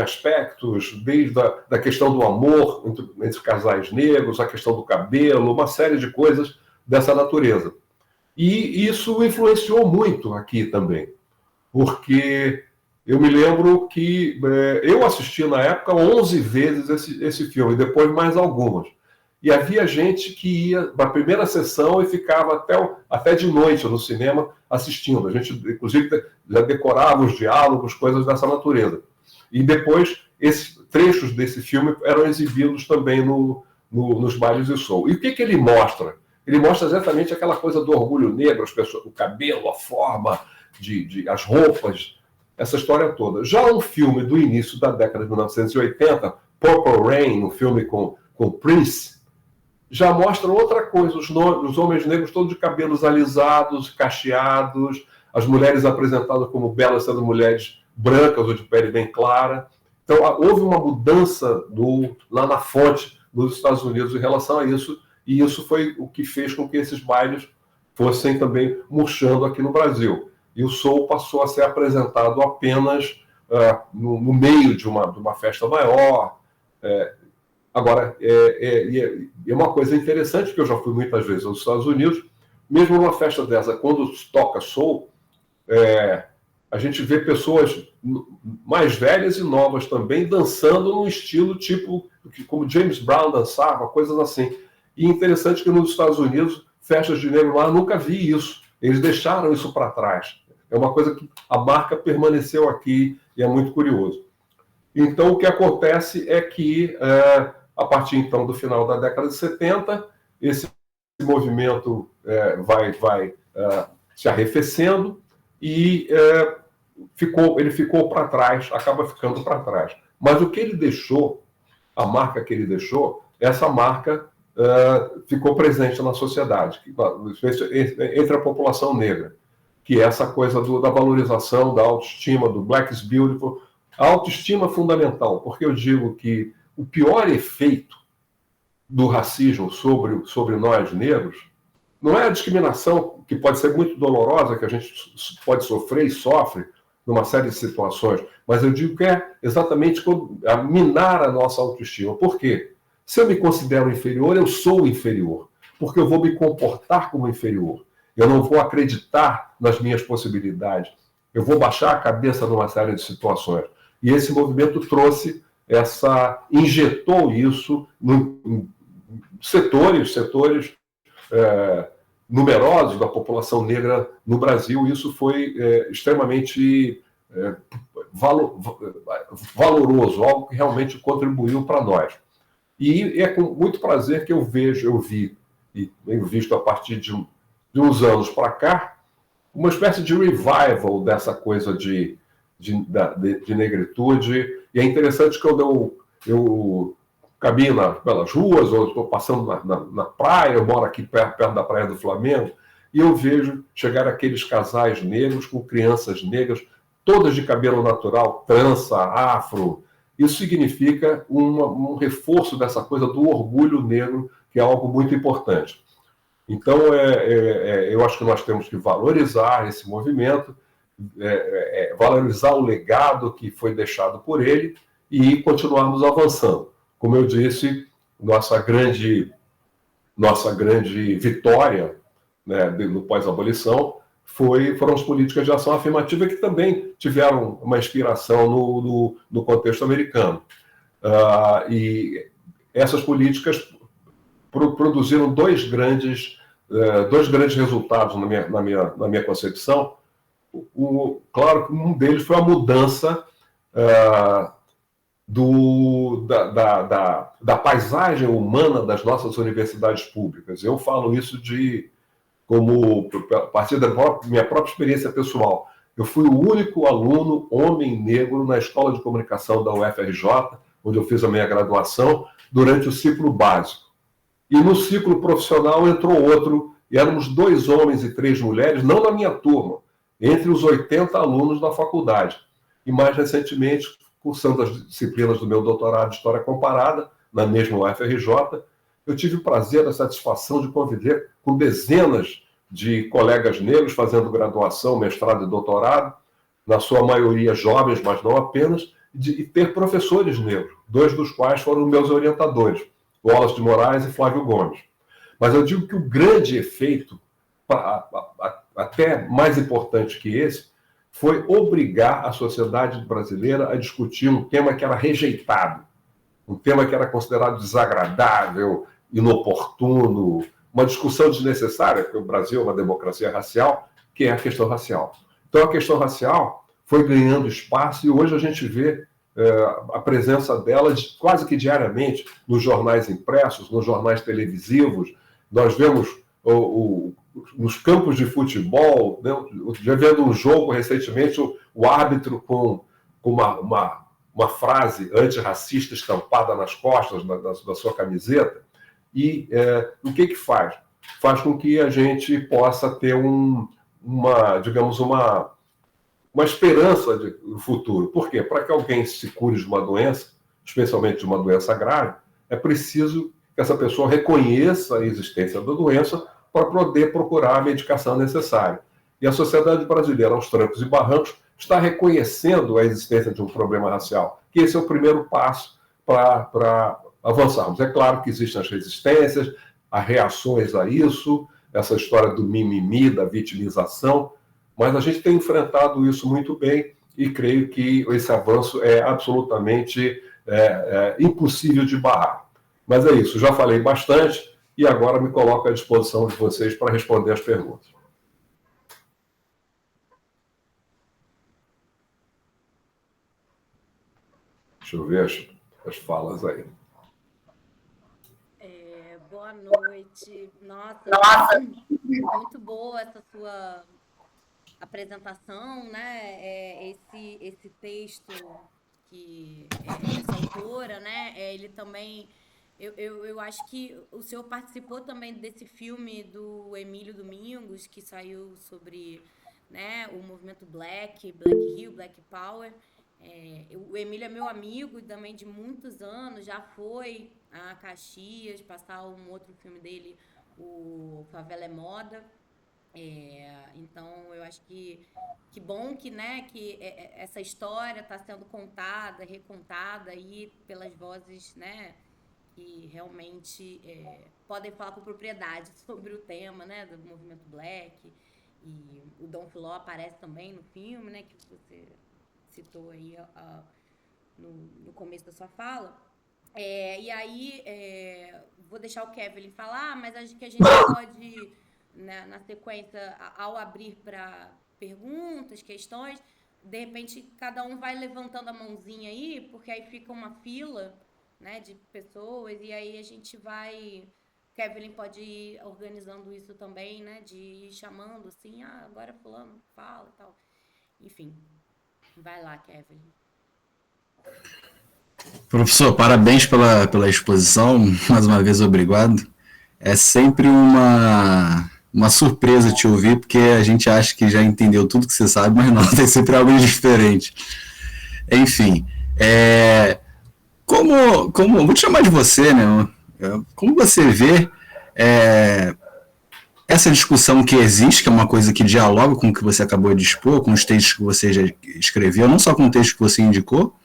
aspectos, desde da questão do amor entre casais negros, a questão do cabelo, uma série de coisas dessa natureza. E isso influenciou muito aqui também, porque eu me lembro que eu assisti na época 11 vezes esse filme, depois mais algumas. E havia gente que ia na primeira sessão e ficava até de noite no cinema assistindo. A gente, inclusive, já decorava os diálogos, coisas dessa natureza. E depois, esses trechos desse filme eram exibidos também nos bailes de soul. E o que ele mostra? Ele mostra exatamente aquela coisa do orgulho negro, as pessoas, o cabelo, a forma, as roupas, essa história toda. Já um filme do início da década de 1980, Purple Rain, um filme com Prince, já mostra outra coisa, os homens negros todos de cabelos alisados, cacheados, as mulheres apresentadas como belas sendo mulheres brancas ou de pele bem clara. Então, houve uma mudança lá na fonte dos Estados Unidos em relação a isso, e isso foi o que fez com que esses bailes fossem também murchando aqui no Brasil. E o soul passou a ser apresentado apenas no meio de uma festa maior. Agora, é uma coisa interessante, que eu já fui muitas vezes aos Estados Unidos, mesmo numa festa dessa, quando toca soul, a gente vê pessoas mais velhas e novas também dançando num estilo tipo como James Brown dançava, coisas assim. E interessante que nos Estados Unidos, festas de negro lá, nunca vi isso. Eles deixaram isso para trás. É uma coisa que a marca permaneceu aqui e é muito curioso. Então, o que acontece é que, a partir então do final da década de 70, esse movimento vai se arrefecendo e ele ficou para trás, acaba ficando para trás. Mas o que ele deixou, a marca que ele deixou, essa marca ficou presente na sociedade, entre a população negra, que é essa coisa da valorização, da autoestima, do Black is Beautiful. A autoestima é fundamental, porque eu digo que o pior efeito do racismo sobre nós negros não é a discriminação, que pode ser muito dolorosa, que a gente pode sofrer e sofre numa série de situações, mas eu digo que é exatamente minar a nossa autoestima. Por quê? Se eu me considero inferior, eu sou inferior, porque eu vou me comportar como inferior. Eu não vou acreditar nas minhas possibilidades. Eu vou baixar a cabeça numa série de situações. E esse movimento trouxe injetou isso em setores numerosos da população negra no Brasil. Isso foi extremamente valoroso, algo que realmente contribuiu para nós. E é com muito prazer que eu vi, e tenho visto a partir de uns anos para cá, uma espécie de revival dessa coisa de negritude. E é interessante que eu caminho pelas ruas, ou estou passando na praia, eu moro aqui perto da Praia do Flamengo, e eu vejo chegar aqueles casais negros com crianças negras, todas de cabelo natural, trança, afro. Isso significa um reforço dessa coisa do orgulho negro, que é algo muito importante. Então, eu acho que nós temos que valorizar esse movimento, valorizar o legado que foi deixado por ele e continuarmos avançando. Como eu disse, nossa grande vitória, né, no pós-abolição foram as políticas de ação afirmativa, que também tiveram uma inspiração no contexto americano. E essas políticas produziram dois grandes resultados na minha concepção. Claro que um deles foi a mudança da paisagem humana das nossas universidades públicas. Eu falo isso a partir da minha própria experiência pessoal. Eu fui o único aluno homem negro na Escola de Comunicação da UFRJ, onde eu fiz a minha graduação, durante o ciclo básico. E no ciclo profissional entrou outro, e éramos 2 homens e 3 mulheres, não na minha turma, entre os 80 alunos da faculdade. E mais recentemente, cursando as disciplinas do meu doutorado de História Comparada, na mesma UFRJ, eu tive o prazer, a satisfação de conviver com dezenas de colegas negros fazendo graduação, mestrado e doutorado, na sua maioria jovens, mas não apenas, e ter professores negros, 2 dos quais foram meus orientadores, Wallace de Moraes e Flávio Gomes. Mas eu digo que o grande efeito, até mais importante que esse, foi obrigar a sociedade brasileira a discutir um tema que era rejeitado, um tema que era considerado desagradável, inoportuno, uma discussão desnecessária, porque o Brasil é uma democracia racial, que é a questão racial. Então, a questão racial foi ganhando espaço e hoje a gente vê a presença dela quase que diariamente nos jornais impressos, nos jornais televisivos. Nós vemos nos campos de futebol, né? Já vendo um jogo recentemente, o árbitro com uma frase antirracista estampada nas costas da sua camiseta. E o que faz? Faz com que a gente possa ter digamos, uma esperança no futuro. Por quê? Para que alguém se cure de uma doença, especialmente de uma doença grave, é preciso que essa pessoa reconheça a existência da doença para poder procurar a medicação necessária. E a sociedade brasileira, aos trancos e barrancos, está reconhecendo a existência de um problema racial, que esse é o primeiro passo para avançarmos. É claro que existem as resistências, as reações a isso, essa história do mimimi, da vitimização, mas a gente tem enfrentado isso muito bem e creio que esse avanço é absolutamente impossível de barrar. Mas é isso, já falei bastante e agora me coloco à disposição de vocês para responder as perguntas. Deixa eu ver as falas aí. Boa noite. Nossa, muito boa essa sua apresentação, né? Esse texto que essa autora, né? Ele também, eu acho que o senhor participou também desse filme do Emílio Domingos, que saiu sobre, né, o movimento Black Rio, Black Power. O Emílio é meu amigo também de muitos anos, já foi a Caxias passar um outro filme dele, o Favela é Moda. Então, eu acho que bom que, né, que essa história está sendo contada, recontada aí pelas vozes, né, que realmente podem falar com propriedade sobre o tema, né, do movimento Black. E o Don Filó aparece também no filme, né, que você citou aí no começo da sua fala. E aí, vou deixar o Kevin falar, mas acho que a gente pode, né, na sequência, ao abrir para perguntas, questões, de repente cada um vai levantando a mãozinha aí, porque aí fica uma fila, né, de pessoas, e aí a gente vai... Kevin pode ir organizando isso também, né, de ir chamando assim, agora fulano fala e tal. Enfim, vai lá, Kevin. Professor, parabéns pela exposição, mais uma vez obrigado. É sempre uma surpresa te ouvir, porque a gente acha que já entendeu tudo que você sabe, mas não, tem sempre algo diferente. Enfim, vou te chamar de você, né? Como você vê essa discussão que existe, que é uma coisa que dialoga com o que você acabou de expor, com os textos que você já escreveu, não só com o texto que você indicou,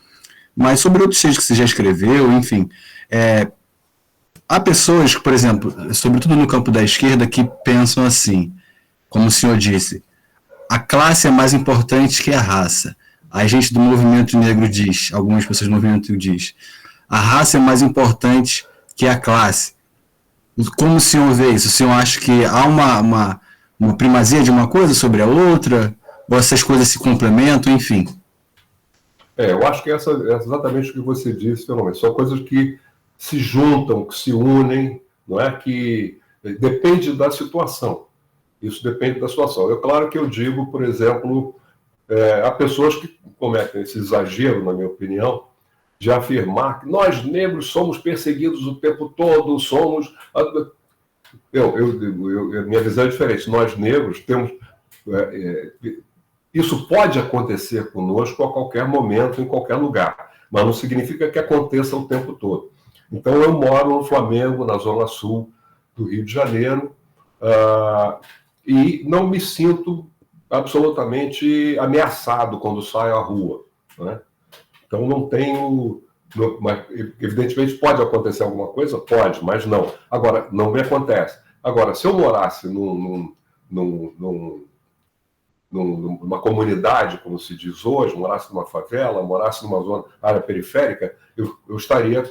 mas sobre outros textos que você já escreveu, enfim. Há pessoas, por exemplo, sobretudo no campo da esquerda, que pensam assim, como o senhor disse, a classe é mais importante que a raça. A gente do movimento negro diz, algumas pessoas do movimento negro diz, a raça é mais importante que a classe. Como o senhor vê isso? O senhor acha que há uma primazia de uma coisa sobre a outra? Ou essas coisas se complementam, enfim? Eu acho que é exatamente o que você disse, Fernando. São coisas que se juntam, que se unem, não é? Que depende da situação. Isso depende da situação. É claro que eu digo, por exemplo, há pessoas que cometem esse exagero, na minha opinião, de afirmar que nós negros somos perseguidos o tempo todo, somos... minha visão é diferente. Nós negros temos... Isso pode acontecer conosco a qualquer momento, em qualquer lugar, mas não significa que aconteça o tempo todo. Então, eu moro no Flamengo, na Zona Sul do Rio de Janeiro, e não me sinto absolutamente ameaçado quando saio à rua, né? Então, não tenho... Mas, evidentemente, pode acontecer alguma coisa? Pode, mas não. Agora, não me acontece. Agora, se eu morasse numa comunidade, como se diz hoje, morasse numa favela, morasse numa área periférica, eu estaria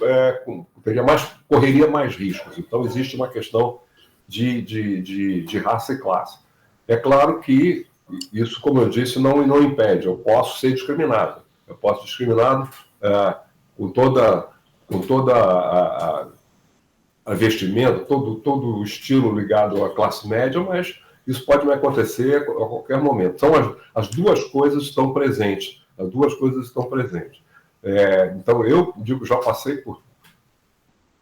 correria mais riscos. Então, existe uma questão de raça e classe. É claro que isso, como eu disse, não impede. Eu posso ser discriminado. Eu posso ser discriminado com toda a vestimenta, todo o estilo ligado à classe média, mas isso pode me acontecer a qualquer momento. Então, as duas coisas estão presentes. As duas coisas estão presentes. Então, eu digo, já passei por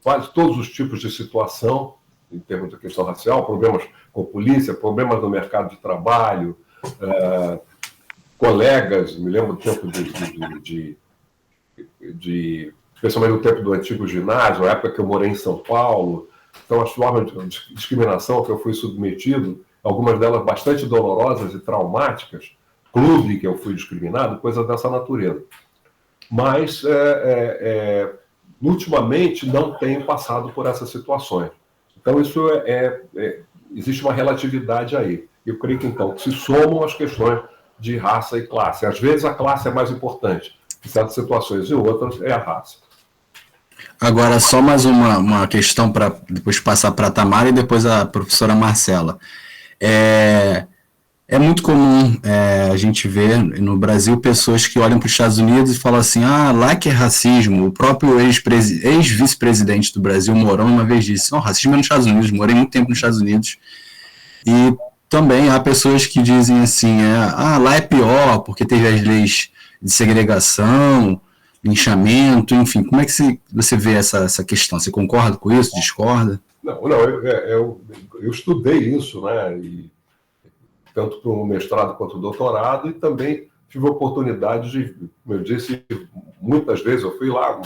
quase todos os tipos de situação, em termos de questão racial, problemas com polícia, problemas no mercado de trabalho, colegas, me lembro do tempo especialmente no tempo do antigo ginásio, na época que eu morei em São Paulo. Então, as formas de discriminação que eu fui submetido, algumas delas bastante dolorosas e traumáticas, clube que eu fui discriminado, coisas dessa natureza. Mas, ultimamente, não tenho passado por essas situações. Então, isso existe uma relatividade aí. Eu creio que, então, se somam as questões de raça e classe. Às vezes, a classe é mais importante, em certas situações, e outras é a raça. Agora, só mais uma questão para depois passar para a Tamara e depois a professora Marcela. É muito comum a gente ver no Brasil pessoas que olham para os Estados Unidos e falam assim, lá que é racismo. O próprio ex-vice-presidente do Brasil, Mourão, uma vez disse, não, racismo é nos Estados Unidos, morei muito tempo nos Estados Unidos. E também há pessoas que dizem assim, lá é pior, porque teve as leis de segregação, linchamento, enfim. Como é que você vê essa questão? Você concorda com isso? Discorda? Não, eu estudei isso, né? Tanto para o mestrado quanto o doutorado, e também tive a oportunidade de, como eu disse, muitas vezes, eu fui lá,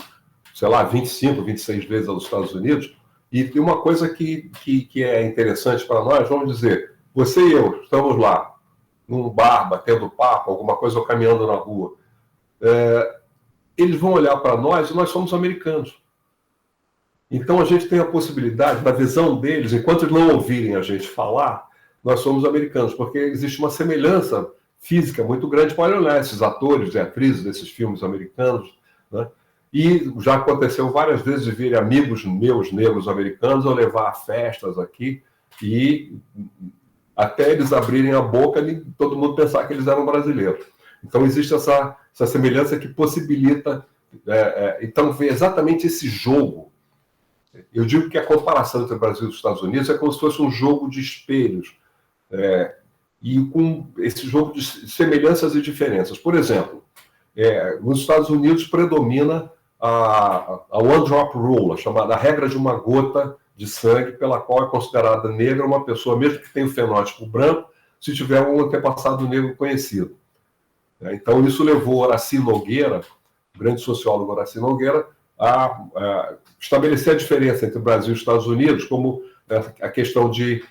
25, 26 vezes aos Estados Unidos, e tem uma coisa que é interessante para nós, vamos dizer, você e eu estamos lá, num bar, batendo papo, alguma coisa, ou caminhando na rua, eles vão olhar para nós e nós somos americanos. Então a gente tem a possibilidade, na visão deles, enquanto eles não ouvirem a gente falar, nós somos americanos, porque existe uma semelhança física muito grande. Pode olhar esses atores e atrizes desses filmes americanos, né? E já aconteceu várias vezes de virem amigos meus negros americanos eu levar a festas aqui e até eles abrirem a boca e todo mundo pensar que eles eram brasileiros. Então existe essa semelhança que possibilita então ver exatamente esse jogo. Eu digo que a comparação entre o Brasil e os Estados Unidos é como se fosse um jogo de espelhos, e com esse jogo de semelhanças e diferenças. Por exemplo, nos Estados Unidos predomina a One Drop Rule, a chamada regra de uma gota de sangue, pela qual é considerada negra uma pessoa, mesmo que tenha o fenótipo branco, se tiver um antepassado negro conhecido. Então, isso levou Horaci Nogueira, o grande sociólogo Horaci Nogueira, a estabelecer a diferença entre o Brasil e os Estados Unidos, como a questão de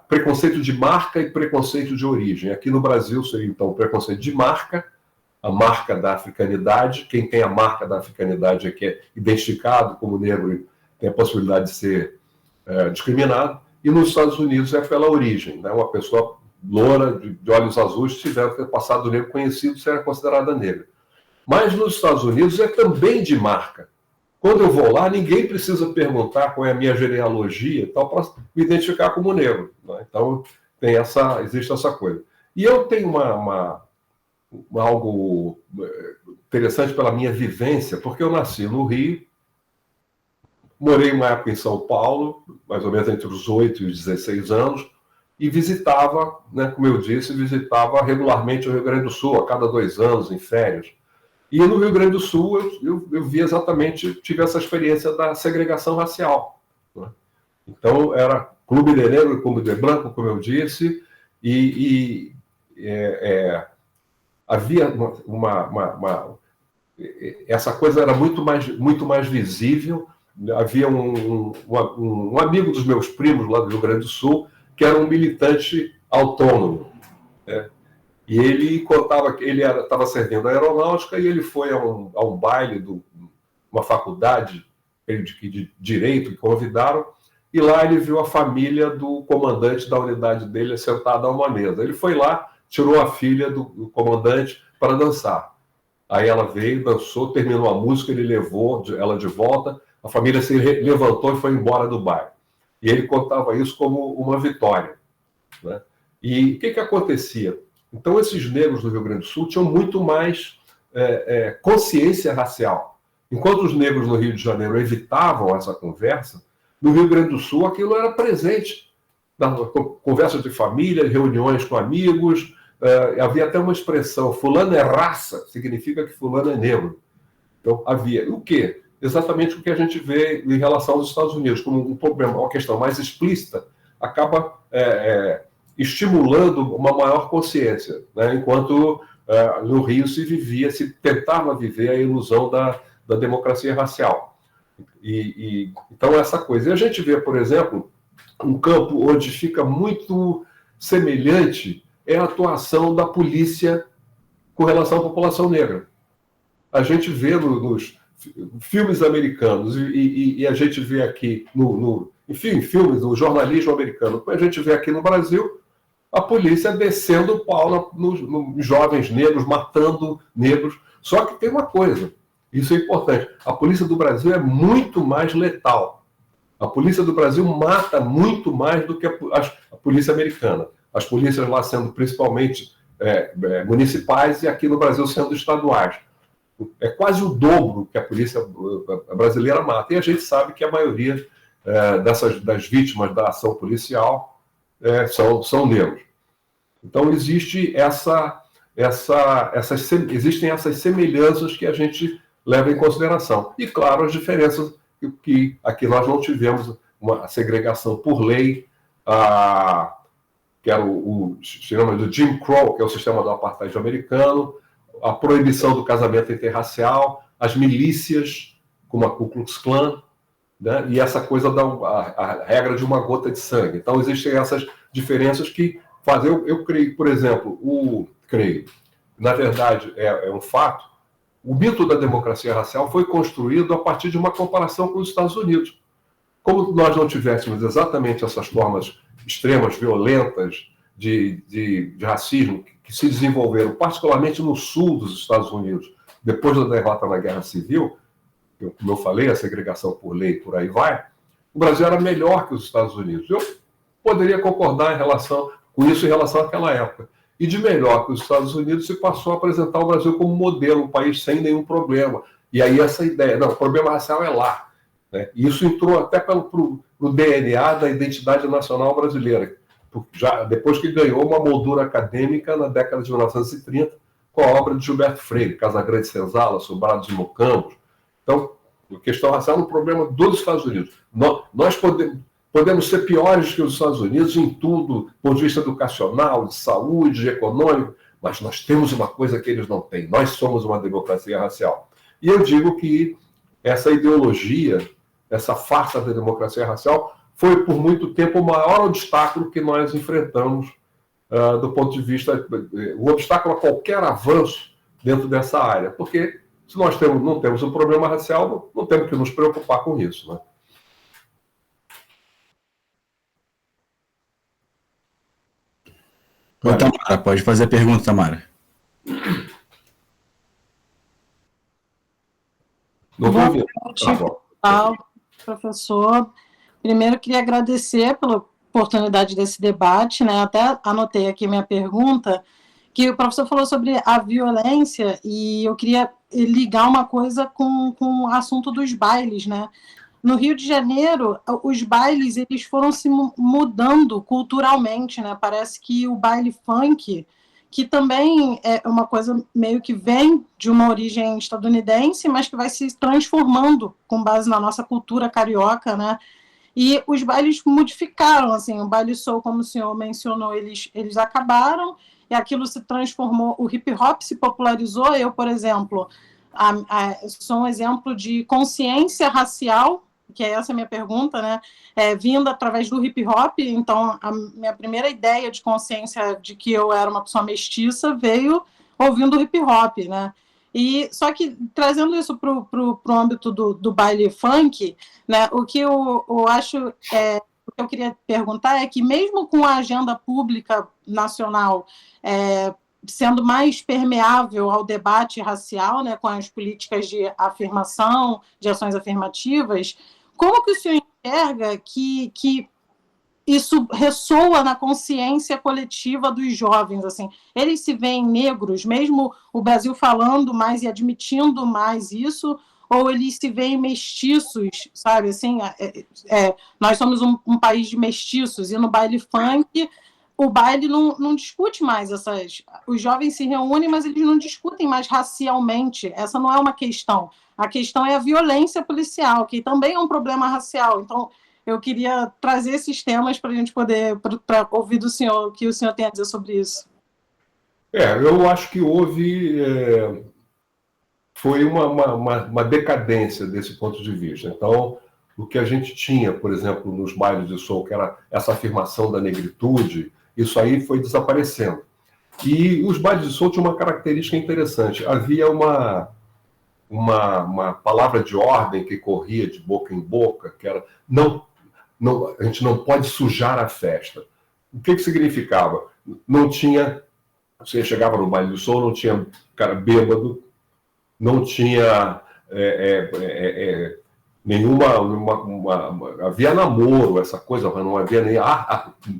preconceito de marca e preconceito de origem. Aqui no Brasil seria, então, o preconceito de marca, a marca da africanidade. Quem tem a marca da africanidade é que é identificado como negro e tem a possibilidade de ser discriminado. E nos Estados Unidos é pela origem, né? Uma pessoa loura, de olhos azuis, se tiver passado negro conhecido, será considerada negra. Mas nos Estados Unidos é também de marca. Quando eu vou lá, ninguém precisa perguntar qual é a minha genealogia e tal para me identificar como negro, né? Então existe essa coisa. E eu tenho algo interessante pela minha vivência, porque eu nasci no Rio, morei uma época em São Paulo, mais ou menos entre os 8 e os 16 anos, e visitava, né, como eu disse, visitava regularmente o Rio Grande do Sul, a cada 2 anos, em férias. E no Rio Grande do Sul eu vi exatamente, tive essa experiência da segregação racial, né? Então era clube de negro e clube de branco, como eu disse, e havia essa coisa era muito mais visível. Havia um amigo dos meus primos lá do Rio Grande do Sul que era um militante autônomo, né? E ele contava que ele estava servindo a aeronáutica e ele foi a um baile de uma faculdade de direito que convidaram, e lá ele viu a família do comandante da unidade dele sentada a uma mesa. Ele foi lá, tirou a filha do comandante para dançar. Aí ela veio, dançou, terminou a música, ele levou ela de volta, a família se levantou e foi embora do baile. E ele contava isso como uma vitória, né? E o que acontecia? Então, esses negros do Rio Grande do Sul tinham muito mais consciência racial. Enquanto os negros no Rio de Janeiro evitavam essa conversa, no Rio Grande do Sul aquilo era presente. Na conversa de família, reuniões com amigos, havia até uma expressão: fulano é raça, significa que fulano é negro. Então, havia. O quê? Exatamente o que a gente vê em relação aos Estados Unidos, como um problema, uma questão mais explícita, acaba estimulando uma maior consciência, né? Enquanto no Rio se tentava viver a ilusão da democracia racial. Então, essa coisa. E a gente vê, por exemplo, um campo onde fica muito semelhante é a atuação da polícia com relação à população negra. A gente vê nos filmes americanos e a gente vê aqui, enfim, filmes do jornalismo americano, a gente vê aqui no Brasil a polícia descendo o pau nos jovens negros, matando negros. Só que tem uma coisa, isso é importante: a polícia do Brasil é muito mais letal. A polícia do Brasil mata muito mais do que a polícia americana. As polícias lá sendo principalmente municipais e aqui no Brasil sendo estaduais. É quase o dobro que a polícia brasileira mata. E a gente sabe que a maioria das vítimas da ação policial são negros. Então, existem essas semelhanças que a gente leva em consideração. E, claro, as diferenças que aqui nós não tivemos uma segregação por lei, que era o sistema do Jim Crow, que é o sistema do apartheid americano, a proibição do casamento interracial, as milícias, como a Ku Klux Klan, né? E essa coisa a regra de uma gota de sangue. Então, existem essas diferenças que fazem. Eu creio, por exemplo, na verdade, é um fato, o mito da democracia racial foi construído a partir de uma comparação com os Estados Unidos. Como nós não tivéssemos exatamente essas formas extremas, violentas de racismo que se desenvolveram, particularmente no sul dos Estados Unidos, depois da derrota na Guerra Civil, como eu falei, a segregação por lei, por aí vai, o Brasil era melhor que os Estados Unidos. Eu poderia concordar com isso em relação àquela época. E de melhor que os Estados Unidos, se passou a apresentar o Brasil como modelo, um país sem nenhum problema. E aí essa ideia, não, o problema racial é lá. Né? E isso entrou até no DNA da identidade nacional brasileira, já depois que ganhou uma moldura acadêmica na década de 1930, com a obra de Gilberto Freire, Casagrande Senzala, Sobrados e Mocambos. Então, a questão racial é um problema dos Estados Unidos. Nós podemos ser piores que os Estados Unidos em tudo, do ponto de vista educacional, de saúde, de econômico, mas nós temos uma coisa que eles não têm. Nós somos uma democracia racial. E eu digo que essa ideologia, essa farsa da democracia racial, foi por muito tempo o maior obstáculo que nós enfrentamos do ponto de vista, o obstáculo a qualquer avanço dentro dessa área. Porque se nós não temos um problema racial, não temos que nos preocupar com isso, né? Tamara, pode fazer a pergunta, Tamara. Não Boa foi noite, professor. Primeiro, queria agradecer pela oportunidade desse debate, né? Até anotei aqui minha pergunta, que o professor falou sobre a violência, e eu queria ligar uma coisa com o assunto dos bailes, né? No Rio de Janeiro, os bailes eles foram se mudando culturalmente, né? Parece que o baile funk, que também é uma coisa meio que vem de uma origem estadunidense, mas que vai se transformando com base na nossa cultura carioca, né? E os bailes modificaram, assim, o baile soul, como o senhor mencionou, eles acabaram, e aquilo se transformou, o hip hop se popularizou. Eu, por exemplo, sou um exemplo de consciência racial, que é essa a minha pergunta, né? Vinda através do hip hop. Então, a minha primeira ideia de consciência de que eu era uma pessoa mestiça veio ouvindo hip hop, né? E só que trazendo isso para o âmbito do baile funk, né? O que eu acho, o que eu queria perguntar é que mesmo com a agenda pública nacional sendo mais permeável ao debate racial, né, com as políticas de afirmação, de ações afirmativas, como que o senhor enxerga que isso ressoa na consciência coletiva dos jovens? Assim, eles se veem negros, mesmo o Brasil falando mais e admitindo mais isso, ou eles se veem mestiços, sabe? Assim, nós somos um país de mestiços, e no baile funk o baile não discute mais essas... Os jovens se reúnem, mas eles não discutem mais racialmente. Essa não é uma questão. A questão é a violência policial, que também é um problema racial. Então, eu queria trazer esses temas para a gente poder, para ouvir do senhor, o que o senhor tem a dizer sobre isso. Eu acho que houve... foi uma decadência desse ponto de vista. Então, o que a gente tinha, por exemplo, nos bailes de soul, que era essa afirmação da negritude, isso aí foi desaparecendo. E os bailes de soul tinham uma característica interessante. Havia uma palavra de ordem que corria de boca em boca, que era, a gente não pode sujar a festa. O que significava? Não tinha... Você chegava no baile de soul, não tinha cara bêbado, não tinha nenhuma... havia namoro, essa coisa, mas não havia nem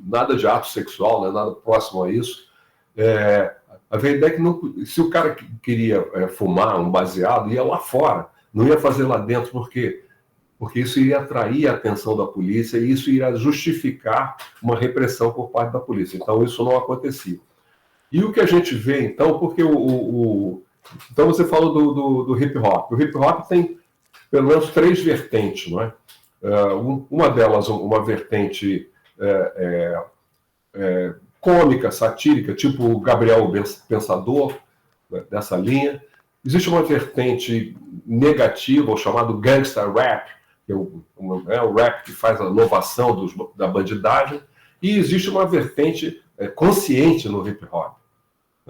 nada de ato sexual, né, nada próximo a isso. Havia a ideia que se o cara queria fumar um baseado, ia lá fora, não ia fazer lá dentro, porque isso iria atrair a atenção da polícia e isso iria justificar uma repressão por parte da polícia. Então, isso não acontecia. E o que a gente vê, então, porque então você falou do hip hop. O hip hop tem pelo menos 3 vertentes, não é? Uma delas, uma vertente cômica, satírica, tipo o Gabriel Pensador, né, dessa linha. Existe uma vertente negativa, o chamado gangster rap, que é o rap que faz a inovação da bandidagem, e existe uma vertente consciente no hip hop.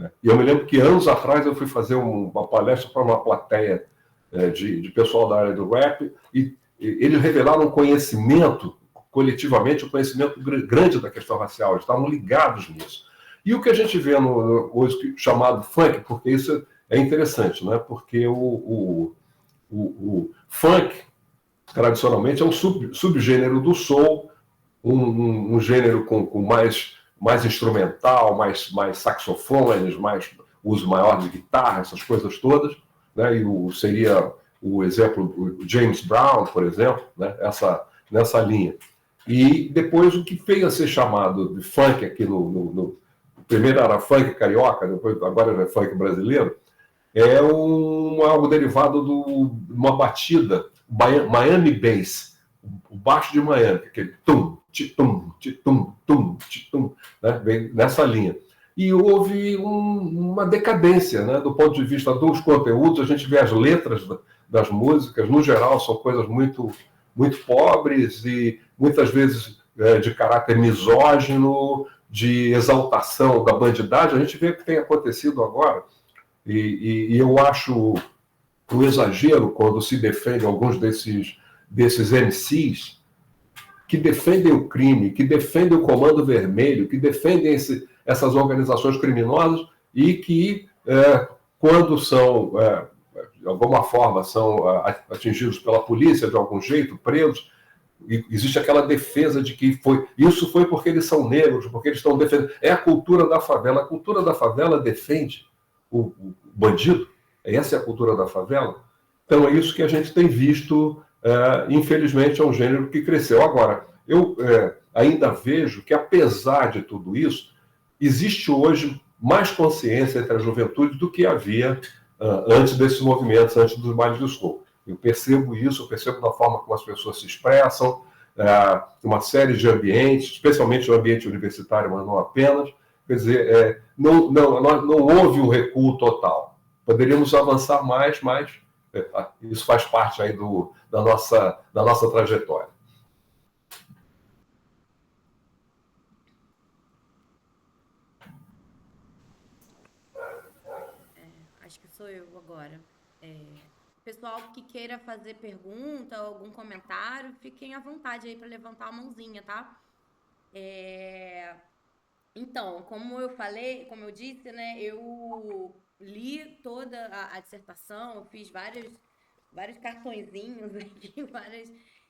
né? E eu me lembro que anos atrás eu fui fazer uma palestra para uma plateia de pessoal da área do rap, e eles revelaram um conhecimento, coletivamente, um conhecimento grande da questão racial, eles estavam ligados nisso. E o que a gente vê hoje chamado funk, porque isso é interessante, né? Porque o funk, tradicionalmente, é um subgênero do soul, um gênero com mais instrumental, mais saxofones, mais uso maior de guitarra, essas coisas todas, né? E seria o exemplo do James Brown, por exemplo, né? Nessa linha. E depois o que veio a ser chamado de funk aqui primeiro era funk carioca, depois agora é funk brasileiro, é algo derivado de uma batida, Miami Bass, o baixo de Miami, aquele tum, titum, titum, tum, titum, né? Vem nessa linha. E houve uma decadência, né? Do ponto de vista dos conteúdos, a gente vê as letras das músicas, no geral, são coisas muito, muito pobres e muitas vezes de caráter misógino, de exaltação da bandidagem. A gente vê o que tem acontecido agora, e eu acho um exagero quando se defende alguns desses MCs que defendem o crime, que defendem o Comando Vermelho, que defendem essas organizações criminosas e que, quando são, de alguma forma, são atingidos pela polícia, de algum jeito, presos, existe aquela defesa de que isso foi porque eles são negros, porque eles estão defendendo. É a cultura da favela. A cultura da favela defende o bandido. Essa é a cultura da favela. Então é isso que a gente tem visto, infelizmente, é um gênero que cresceu. Agora, eu ainda vejo que, apesar de tudo isso, existe hoje mais consciência entre a juventude do que havia antes desses movimentos, antes dos bailes do Soul. Eu percebo isso, eu percebo da forma como as pessoas se expressam, uma série de ambientes, especialmente o ambiente universitário, mas não apenas. Quer dizer, não houve um recuo total. Poderíamos avançar mais, mas isso faz parte aí da nossa trajetória. Acho que sou eu agora. Pessoal que queira fazer pergunta, algum comentário, fiquem à vontade aí para levantar a mãozinha, tá? Então, como eu disse, né, eu li toda a dissertação, eu fiz vários cartõezinhos aqui,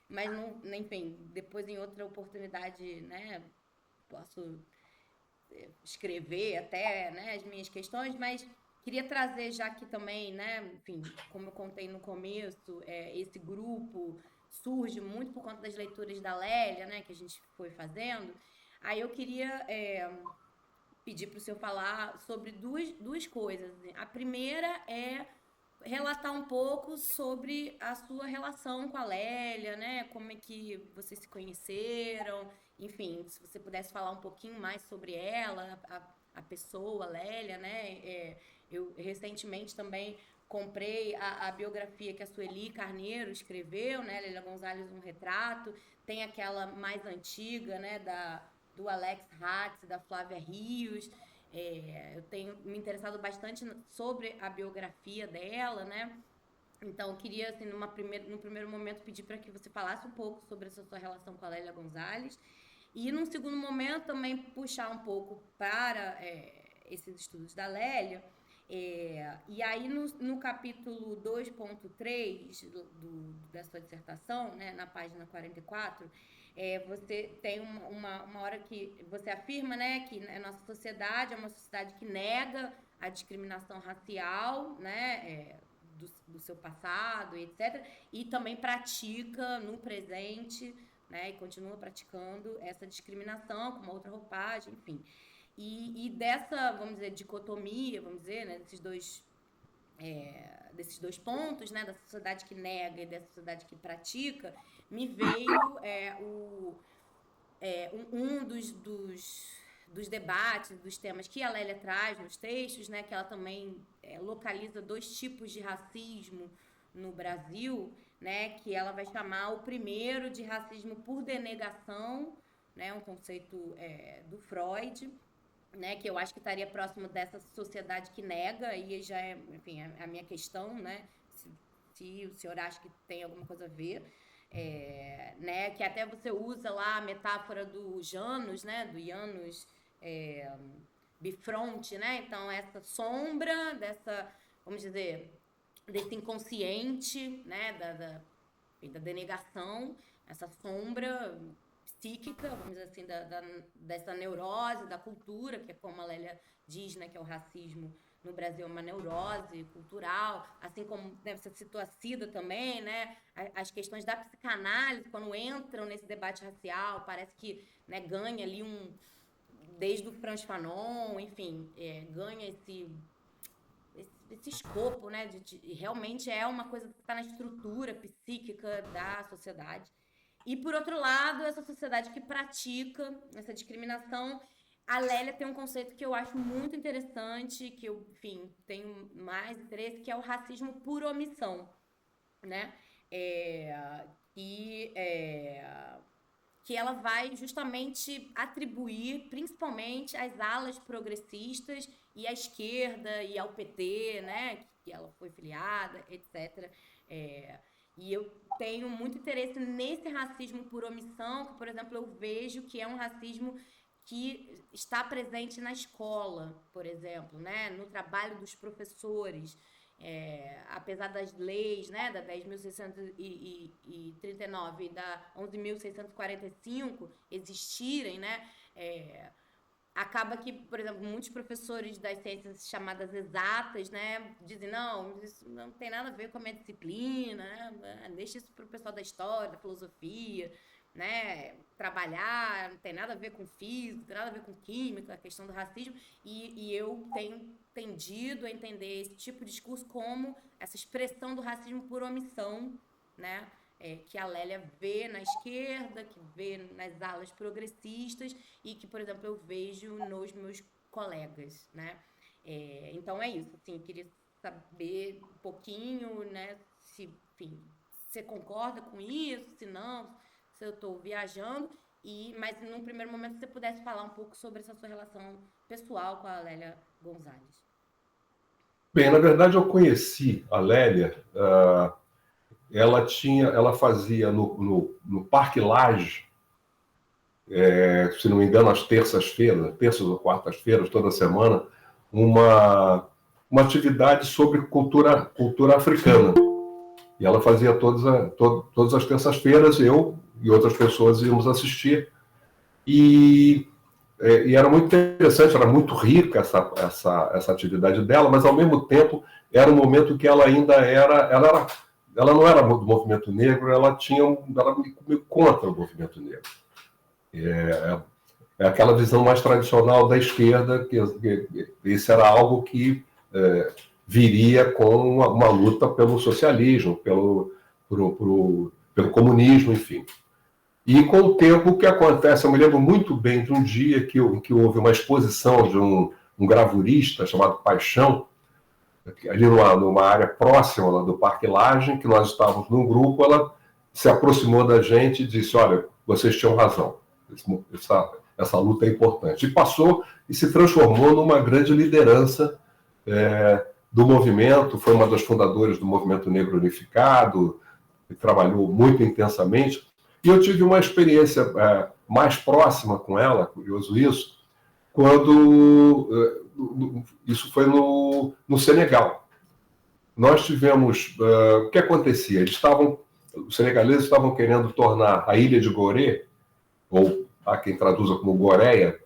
mas não, enfim, depois em outra oportunidade, né, posso escrever até, né, as minhas questões, mas queria trazer já aqui também, né, enfim, como eu contei no começo, esse grupo surge muito por conta das leituras da Lélia, né, que a gente foi fazendo. Aí eu queria pedir para o senhor falar sobre duas coisas. A primeira é relatar um pouco sobre a sua relação com a Lélia, né? Como é que vocês se conheceram, enfim, se você pudesse falar um pouquinho mais sobre ela, a pessoa, a Lélia, né? Eu recentemente também comprei a biografia que a Sueli Carneiro escreveu, né? Lélia Gonzalez, um retrato. Tem aquela mais antiga, né? Do Alex Hatz, da Flávia Rios. Eu tenho me interessado bastante sobre a biografia dela, né? Então, eu queria, assim, no primeiro momento, pedir para que você falasse um pouco sobre essa sua relação com a Lélia Gonzalez. E, num segundo momento, também puxar um pouco para esses estudos da Lélia. E aí, no capítulo 2.3 da sua dissertação, né, na página 44, você tem uma hora que você afirma, né, que a nossa sociedade é uma sociedade que nega a discriminação racial, né, do seu passado, etc., e também pratica no presente, né, e continua praticando essa discriminação com uma outra roupagem, enfim. E dessa, vamos dizer, dicotomia, vamos dizer, né, desses dois pontos, né, da sociedade que nega e da sociedade que pratica, me veio um dos debates, dos temas que a Lélia traz nos textos, né, que ela também localiza dois tipos de racismo no Brasil, né, que ela vai chamar o primeiro de racismo por denegação, né, um conceito do Freud, né, que eu acho que estaria próximo dessa sociedade que nega, e já é, enfim, a minha questão, né, se o senhor acha que tem alguma coisa a ver, né, que até você usa lá a metáfora do Janus, né, do Janus bifronte, né, então essa sombra dessa, vamos dizer, desse inconsciente, né, da denegação, essa sombra psíquica, vamos dizer assim, dessa neurose da cultura, que é como a Lélia diz, né, que é o racismo no Brasil, é uma neurose cultural, assim como, né, você citou a Cida também, né, as questões da psicanálise, quando entram nesse debate racial, parece que, né, ganha ali desde o Frantz Fanon, enfim, ganha esse escopo, né, realmente é uma coisa que está na estrutura psíquica da sociedade. E, por outro lado, essa sociedade que pratica essa discriminação, a Lélia tem um conceito que eu acho muito interessante, que eu, enfim, tenho mais interesse, que é o racismo por omissão, né? Que ela vai justamente atribuir, principalmente, às alas progressistas e à esquerda e ao PT, né? Que ela foi filiada, etc. E eu tenho muito interesse nesse racismo por omissão, que, por exemplo, eu vejo que é um racismo que está presente na escola, por exemplo, né? No trabalho dos professores. Apesar das leis, né, da 10.639 e da 11.645 existirem, né, acaba que, por exemplo, muitos professores das ciências chamadas exatas, né, dizem, não, isso não tem nada a ver com a minha disciplina, né, deixa isso para o pessoal da história, da filosofia, né, trabalhar, não tem nada a ver com física, não tem nada a ver com química, a questão do racismo, e eu tenho tendido a entender esse tipo de discurso como essa expressão do racismo por omissão, né, que a Lélia vê na esquerda, que vê nas alas progressistas e que, por exemplo, eu vejo nos meus colegas, né. Então é isso, assim, eu queria saber um pouquinho, né, se, enfim, você concorda com isso, se não, se eu estou viajando, mas num primeiro momento se você pudesse falar um pouco sobre essa sua relação pessoal com a Lélia Gonzalez. Bem, na verdade eu conheci a Lélia, ela fazia no Parque Lage, se não me engano, às terças ou quartas-feiras, toda semana, uma atividade sobre cultura africana. E ela fazia todas as terças-feiras, eu e outras pessoas íamos assistir. E era muito interessante, era muito rica essa atividade dela, mas, ao mesmo tempo, era um momento que ela ainda ela não era do movimento negro, ela meio contra o movimento negro. É aquela visão mais tradicional da esquerda, que isso era algo que viria com uma luta pelo socialismo, pelo comunismo, enfim. E com o tempo, o que acontece? Eu me lembro muito bem de um dia que houve uma exposição de um gravurista chamado Paixão, ali numa área próxima lá do Parque Lage, que nós estávamos num grupo. Ela se aproximou da gente e disse, olha, vocês tinham razão, essa luta é importante. E passou e se transformou numa grande liderança do movimento, foi uma das fundadoras do Movimento Negro Unificado, e trabalhou muito intensamente. E eu tive uma experiência mais próxima com ela, curioso isso, quando isso foi no Senegal. Nós tivemos... o que acontecia? Os senegaleses estavam querendo tornar a ilha de Gorée, ou há quem traduza como Goréia,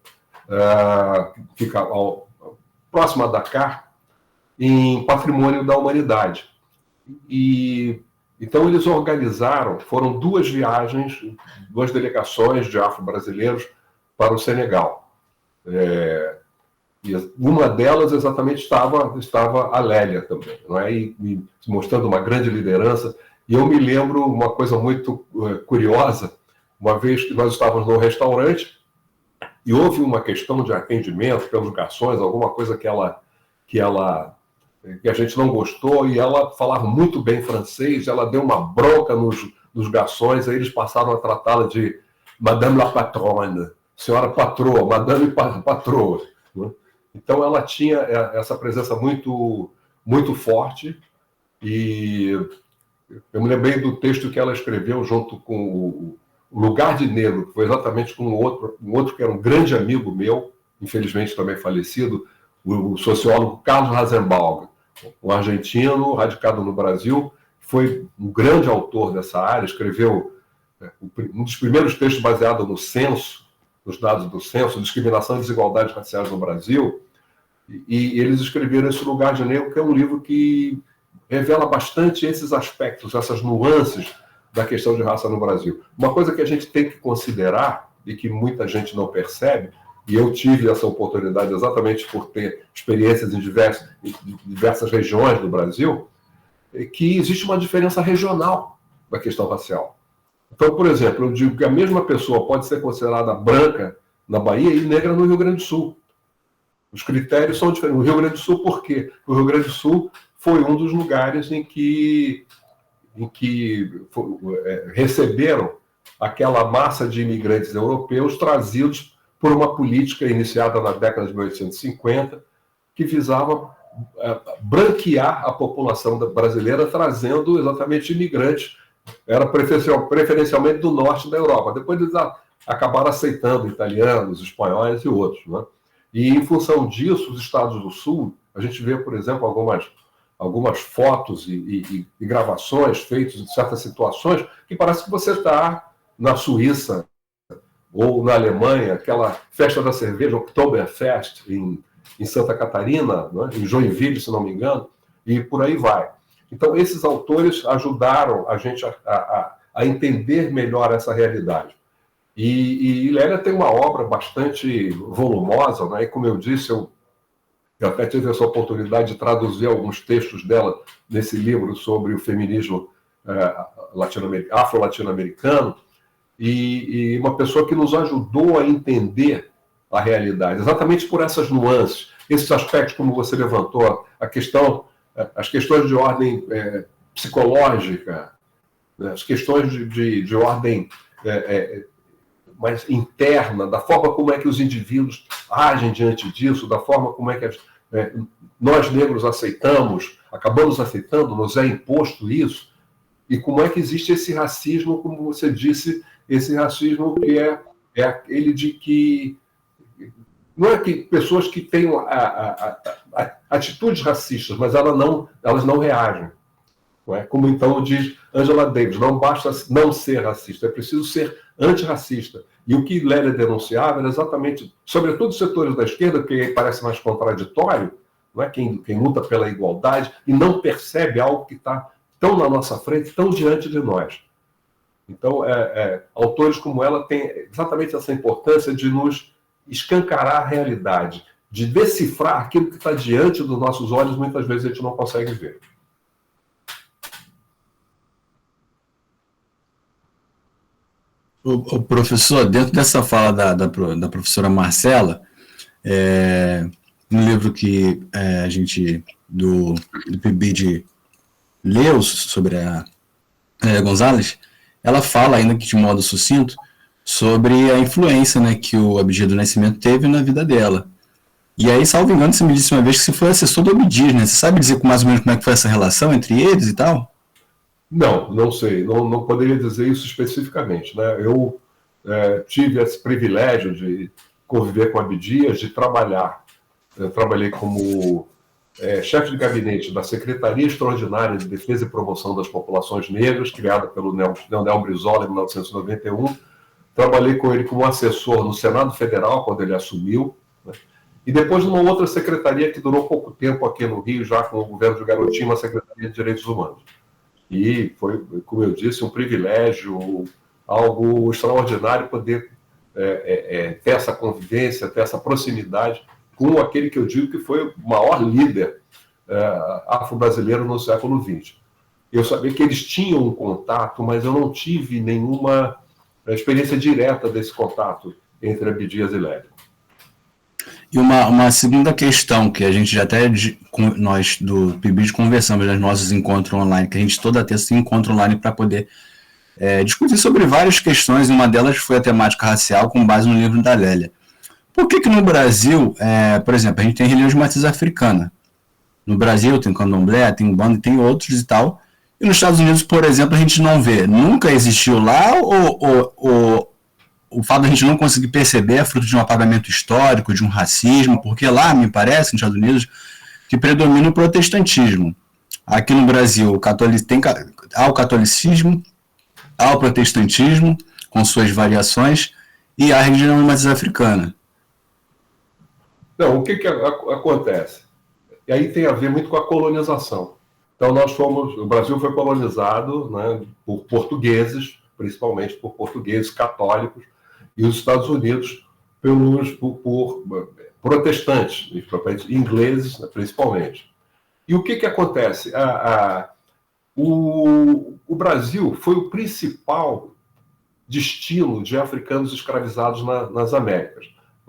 que fica próxima a Dakar, em patrimônio da humanidade. Então, eles organizaram, foram duas viagens, duas delegações de afro-brasileiros para o Senegal. E uma delas exatamente estava a Lélia também, não é? E mostrando uma grande liderança. E eu me lembro uma coisa muito curiosa, uma vez que nós estávamos num restaurante e houve uma questão de atendimento pelos garçons, alguma coisa que a gente não gostou, e ela falava muito bem francês, ela deu uma bronca nos garçons, aí eles passaram a tratá-la de Madame la Patronne, senhora patroa, Madame patroa. né? Então ela tinha essa presença muito, muito forte, e eu me lembrei do texto que ela escreveu junto com o Lugar de Negro, que foi exatamente com um outro que era um grande amigo meu, infelizmente também falecido, o sociólogo Carlos Rasenbaum, um argentino radicado no Brasil, foi um grande autor dessa área, escreveu um dos primeiros textos baseado no censo, nos dados do censo, discriminação e desigualdades raciais no Brasil, e eles escreveram esse Lugar de Negro, que é um livro que revela bastante esses aspectos, essas nuances da questão de raça no Brasil. Uma coisa que a gente tem que considerar, e que muita gente não percebe, e eu tive essa oportunidade exatamente por ter experiências em diversas regiões do Brasil, é que existe uma diferença regional da questão racial. Então, por exemplo, eu digo que a mesma pessoa pode ser considerada branca na Bahia e negra no Rio Grande do Sul. Os critérios são diferentes. No Rio Grande do Sul, por quê? O Rio Grande do Sul foi um dos lugares em que receberam aquela massa de imigrantes europeus trazidos por uma política iniciada na década de 1850, que visava branquear a população brasileira, trazendo exatamente imigrantes. Era preferencialmente do norte da Europa. Depois eles acabaram aceitando italianos, espanhóis e outros, né? E, em função disso, os estados do Sul, a gente vê, por exemplo, algumas fotos e gravações feitas de certas situações que parece que você está na Suíça ou na Alemanha, aquela festa da cerveja, Oktoberfest, em Santa Catarina, né? Em Joinville, se não me engano, e por aí vai. Então, esses autores ajudaram a gente a entender melhor essa realidade. E Lélia tem uma obra bastante volumosa, né? E como eu disse, eu até tive essa oportunidade de traduzir alguns textos dela nesse livro sobre o feminismo afro-latino-americano, e uma pessoa que nos ajudou a entender a realidade, exatamente por essas nuances, esses aspectos como você levantou, as questões de ordem psicológica, né? As questões de ordem mais interna, da forma como é que os indivíduos agem diante disso, da forma como é que nós negros acabamos aceitando, nos é imposto isso, e como é que existe esse racismo, como você disse, esse racismo que é aquele de que não é que pessoas que tenham atitudes racistas, mas elas não reagem. Não é? Como então diz Angela Davis, não basta não ser racista, é preciso ser antirracista. E o que Lélia denunciava era exatamente, sobretudo os setores da esquerda, que parece mais contraditório, não é? Quem luta pela igualdade e não percebe algo que está tão na nossa frente, tão diante de nós. Então, autores como ela têm exatamente essa importância de nos escancarar a realidade, de decifrar aquilo que está diante dos nossos olhos, muitas vezes a gente não consegue ver. O professor, dentro dessa fala da professora Marcela, no livro que a gente do PIBID leu sobre a Gonzalez, ela fala, ainda que de modo sucinto, sobre a influência, né, que o Abdias do Nascimento teve na vida dela. E aí, salvo engano, você me disse uma vez que você foi assessor do Abdias, né? Você sabe dizer mais ou menos como é que foi essa relação entre eles e tal? Não sei, não poderia dizer isso especificamente, né? Eu tive esse privilégio de conviver com Abdias, de trabalhar. Eu trabalhei como chefe de gabinete da Secretaria Extraordinária de Defesa e Promoção das Populações Negras, criada pelo Leonel Brizola em 1991. Trabalhei com ele como assessor no Senado Federal, quando ele assumiu, né? E depois numa outra secretaria que durou pouco tempo aqui no Rio, já com o governo de Garotinho, uma Secretaria de Direitos Humanos. E foi, como eu disse, um privilégio, algo extraordinário poder ter essa convivência, ter essa proximidade com aquele que eu digo que foi o maior líder afro-brasileiro no século XX. Eu sabia que eles tinham um contato, mas eu não tive nenhuma experiência direta desse contato entre Abdias e Lélia. E uma segunda questão, que a gente já até, nós do PIBID conversamos nos nossos encontros online, que a gente toda terça se encontra online para poder discutir sobre várias questões, e uma delas foi a temática racial com base no livro da Lélia. Por que no Brasil, por exemplo, a gente tem religião de matriz africana? No Brasil tem candomblé, tem umbanda, tem outros e tal. E nos Estados Unidos, por exemplo, a gente não vê. Nunca existiu lá o fato de a gente não conseguir perceber é fruto de um apagamento histórico, de um racismo, porque lá, me parece, nos Estados Unidos, que predomina o protestantismo. Aqui no Brasil, há o catolicismo, há o protestantismo, com suas variações, e há a religião de matriz africana. Não, o que acontece? E aí tem a ver muito com a colonização. Então, o Brasil foi colonizado, né, por portugueses, principalmente por portugueses católicos, e os Estados Unidos por protestantes, ingleses principalmente. E o que acontece? O Brasil foi o principal destino de africanos escravizados nas Américas.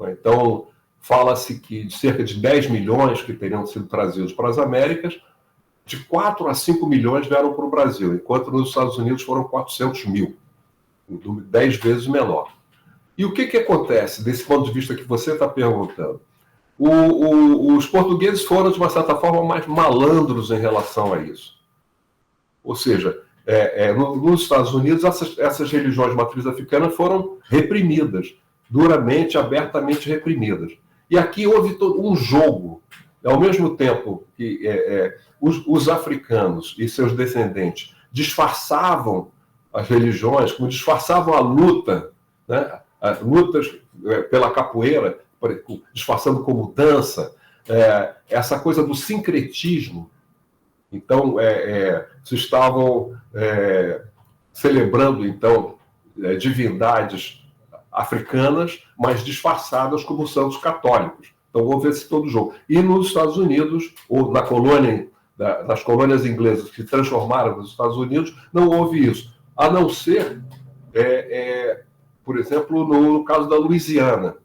Então, fala-se que de cerca de 10 milhões que teriam sido trazidos para as Américas, de 4 a 5 milhões vieram para o Brasil, enquanto nos Estados Unidos foram 400 mil, 10 vezes menor. E o que acontece desse ponto de vista que você está perguntando? Os portugueses foram, de uma certa forma, mais malandros em relação a isso. Ou seja, nos Estados Unidos, essas religiões de matriz africana foram reprimidas, duramente, abertamente reprimidas. E aqui houve todo um jogo. Ao mesmo tempo que os africanos e seus descendentes disfarçavam as religiões, como disfarçavam a luta, né? As lutas pela capoeira, disfarçando como dança, essa coisa do sincretismo. Então, se estavam celebrando, então, divindades africanas, mas disfarçadas como santos católicos. Então, houve esse todo jogo. E nos Estados Unidos, ou nas colônias inglesas que se transformaram nos Estados Unidos, não houve isso. A não ser, por exemplo, no caso da Louisiana.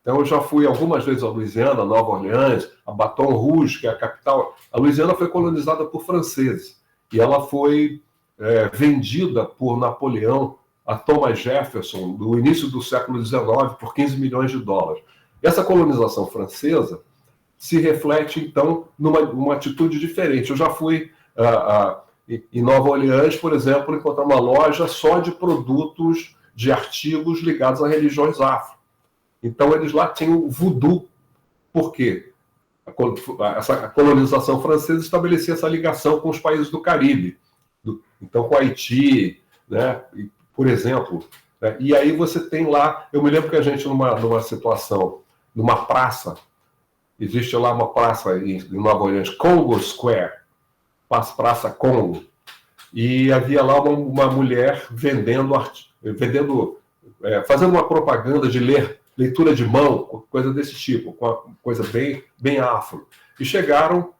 Então, eu já fui algumas vezes à Louisiana, Nova Orleans, a Baton Rouge, que é a capital. A Louisiana foi colonizada por franceses. E ela foi vendida por Napoleão a Thomas Jefferson, no início do século XIX, por 15 milhões de dólares. Essa colonização francesa se reflete, então, numa atitude diferente. Eu já fui em Nova Orleans, por exemplo, encontrar uma loja só de produtos, de artigos ligados a religiões afro. Então, eles lá tinham o voodoo. Por quê? A colonização francesa estabelecia essa ligação com os países do Caribe. Então, com Haiti, né, por exemplo. Né? E aí você tem lá... Eu me lembro que a gente, numa situação, numa praça, existe lá uma praça em Nova Orleans, Congo Square, Praça Congo, e havia lá uma mulher fazendo uma propaganda de leitura de mão, coisa desse tipo, uma coisa bem afro. E chegaram,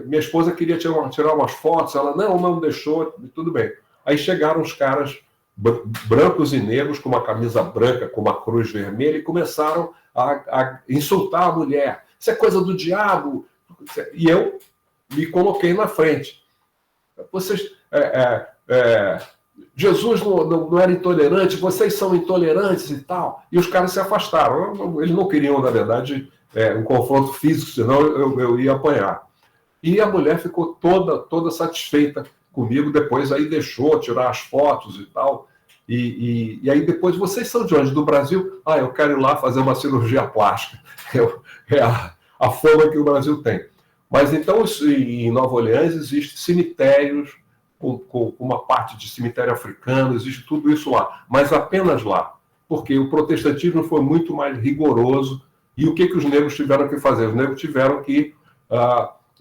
minha esposa queria tirar umas fotos, ela não deixou, tudo bem. Aí chegaram os caras brancos e negros, com uma camisa branca, com uma cruz vermelha, e começaram a insultar a mulher. Isso é coisa do diabo. E eu me coloquei na frente. Vocês... Jesus não era intolerante, vocês são intolerantes e tal. E os caras se afastaram. Eles não queriam, na verdade, um confronto físico, senão eu ia apanhar. E a mulher ficou toda satisfeita comigo, depois aí deixou tirar as fotos e tal. E aí depois, vocês são de onde? Do Brasil? Eu quero ir lá fazer uma cirurgia plástica. É a fama que o Brasil tem. Mas então, em Nova Orleans, existem cemitérios, com uma parte de cemitério africano, existe tudo isso lá, mas apenas lá, porque o protestantismo foi muito mais rigoroso. E o que os negros tiveram que fazer? Os negros tiveram que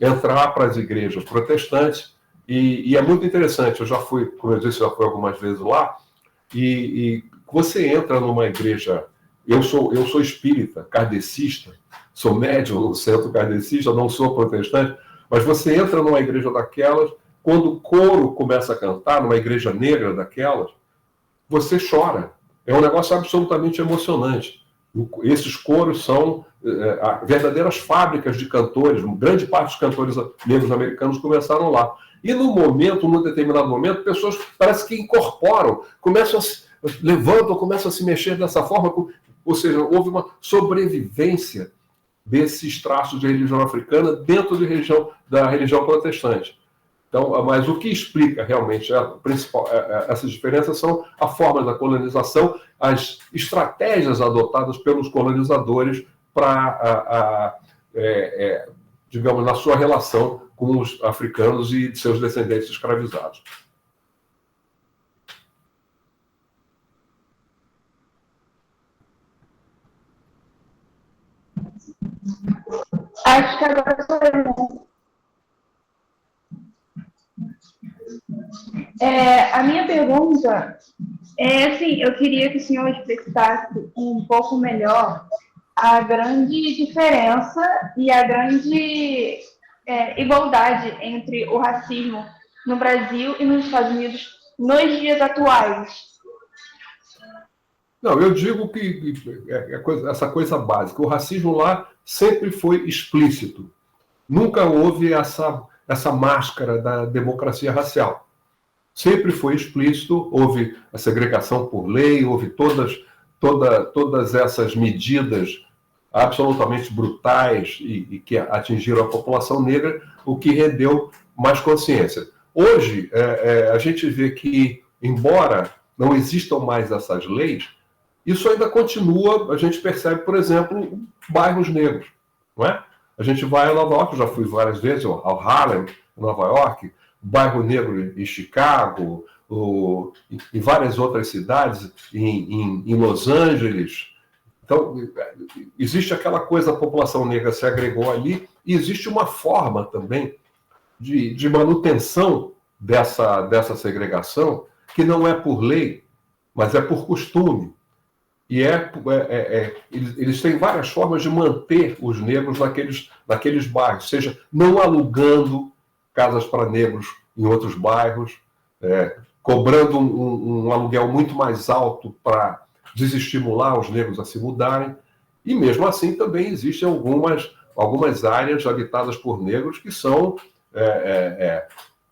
entrar para as igrejas protestantes, e é muito interessante. Eu já fui, como eu disse, algumas vezes lá, e você entra numa igreja... Eu sou espírita, kardecista, sou médium no centro kardecista, não sou protestante, mas você entra numa igreja daquelas, quando o coro começa a cantar, numa igreja negra daquelas, você chora. É um negócio absolutamente emocionante. Esses coros são verdadeiras fábricas de cantores. Grande parte dos cantores negros americanos começaram lá. E num determinado momento, pessoas parece que incorporam, levantam, começam a se mexer dessa forma. ou seja, houve uma sobrevivência desses traços de religião africana dentro da religião protestante. Então, mas o que explica realmente essas diferenças são a forma da colonização, as estratégias adotadas pelos colonizadores para, digamos, na sua relação com os africanos e seus descendentes escravizados. Acho que agora sou eu. A minha pergunta é assim, eu queria que o senhor explicasse um pouco melhor a grande diferença e a grande igualdade entre o racismo no Brasil e nos Estados Unidos nos dias atuais. Não, eu digo que essa coisa básica. O racismo lá sempre foi explícito. Nunca houve essa máscara da democracia racial. Sempre foi explícito, houve a segregação por lei, houve todas essas medidas absolutamente brutais e que atingiram a população negra, o que rendeu mais consciência. Hoje, a gente vê que, embora não existam mais essas leis, isso ainda continua, a gente percebe, por exemplo, bairros negros, não é? A gente vai a Nova York, eu já fui várias vezes, ao Harlem, Nova York, bairro negro em Chicago, em várias outras cidades, em Los Angeles. Então, existe aquela coisa, a população negra se agregou ali, e existe uma forma também de manutenção dessa segregação, que não é por lei, mas é por costume. E eles têm várias formas de manter os negros naqueles bairros, seja não alugando casas para negros em outros bairros, cobrando um aluguel muito mais alto para desestimular os negros a se mudarem. E mesmo assim também existem algumas áreas habitadas por negros que são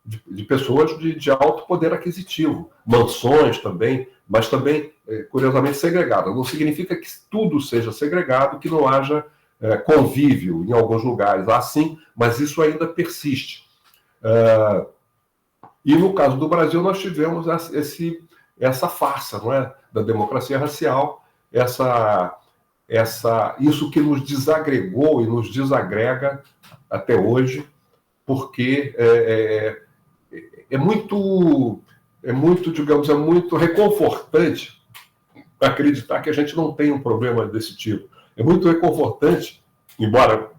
de pessoas de alto poder aquisitivo, mansões também, mas também, curiosamente, segregadas. Não significa que tudo seja segregado, que não haja convívio em alguns lugares. Há sim, mas isso ainda persiste. E no caso do Brasil, nós tivemos essa farsa, não é? Da democracia racial, isso que nos desagregou e nos desagrega até hoje, porque é muito, digamos, é muito reconfortante acreditar que a gente não tem um problema desse tipo. É muito reconfortante, embora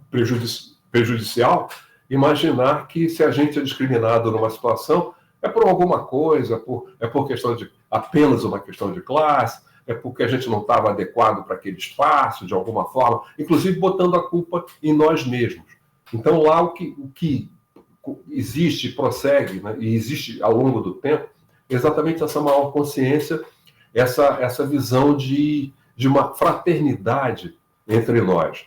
prejudicial, imaginar que se a gente é discriminado numa situação é por alguma coisa, é por apenas uma questão de classe, é porque a gente não estava adequado para aquele espaço, de alguma forma, inclusive botando a culpa em nós mesmos. Então, lá o que existe, prossegue, né, e existe ao longo do tempo, exatamente essa maior consciência, essa visão de uma fraternidade entre nós.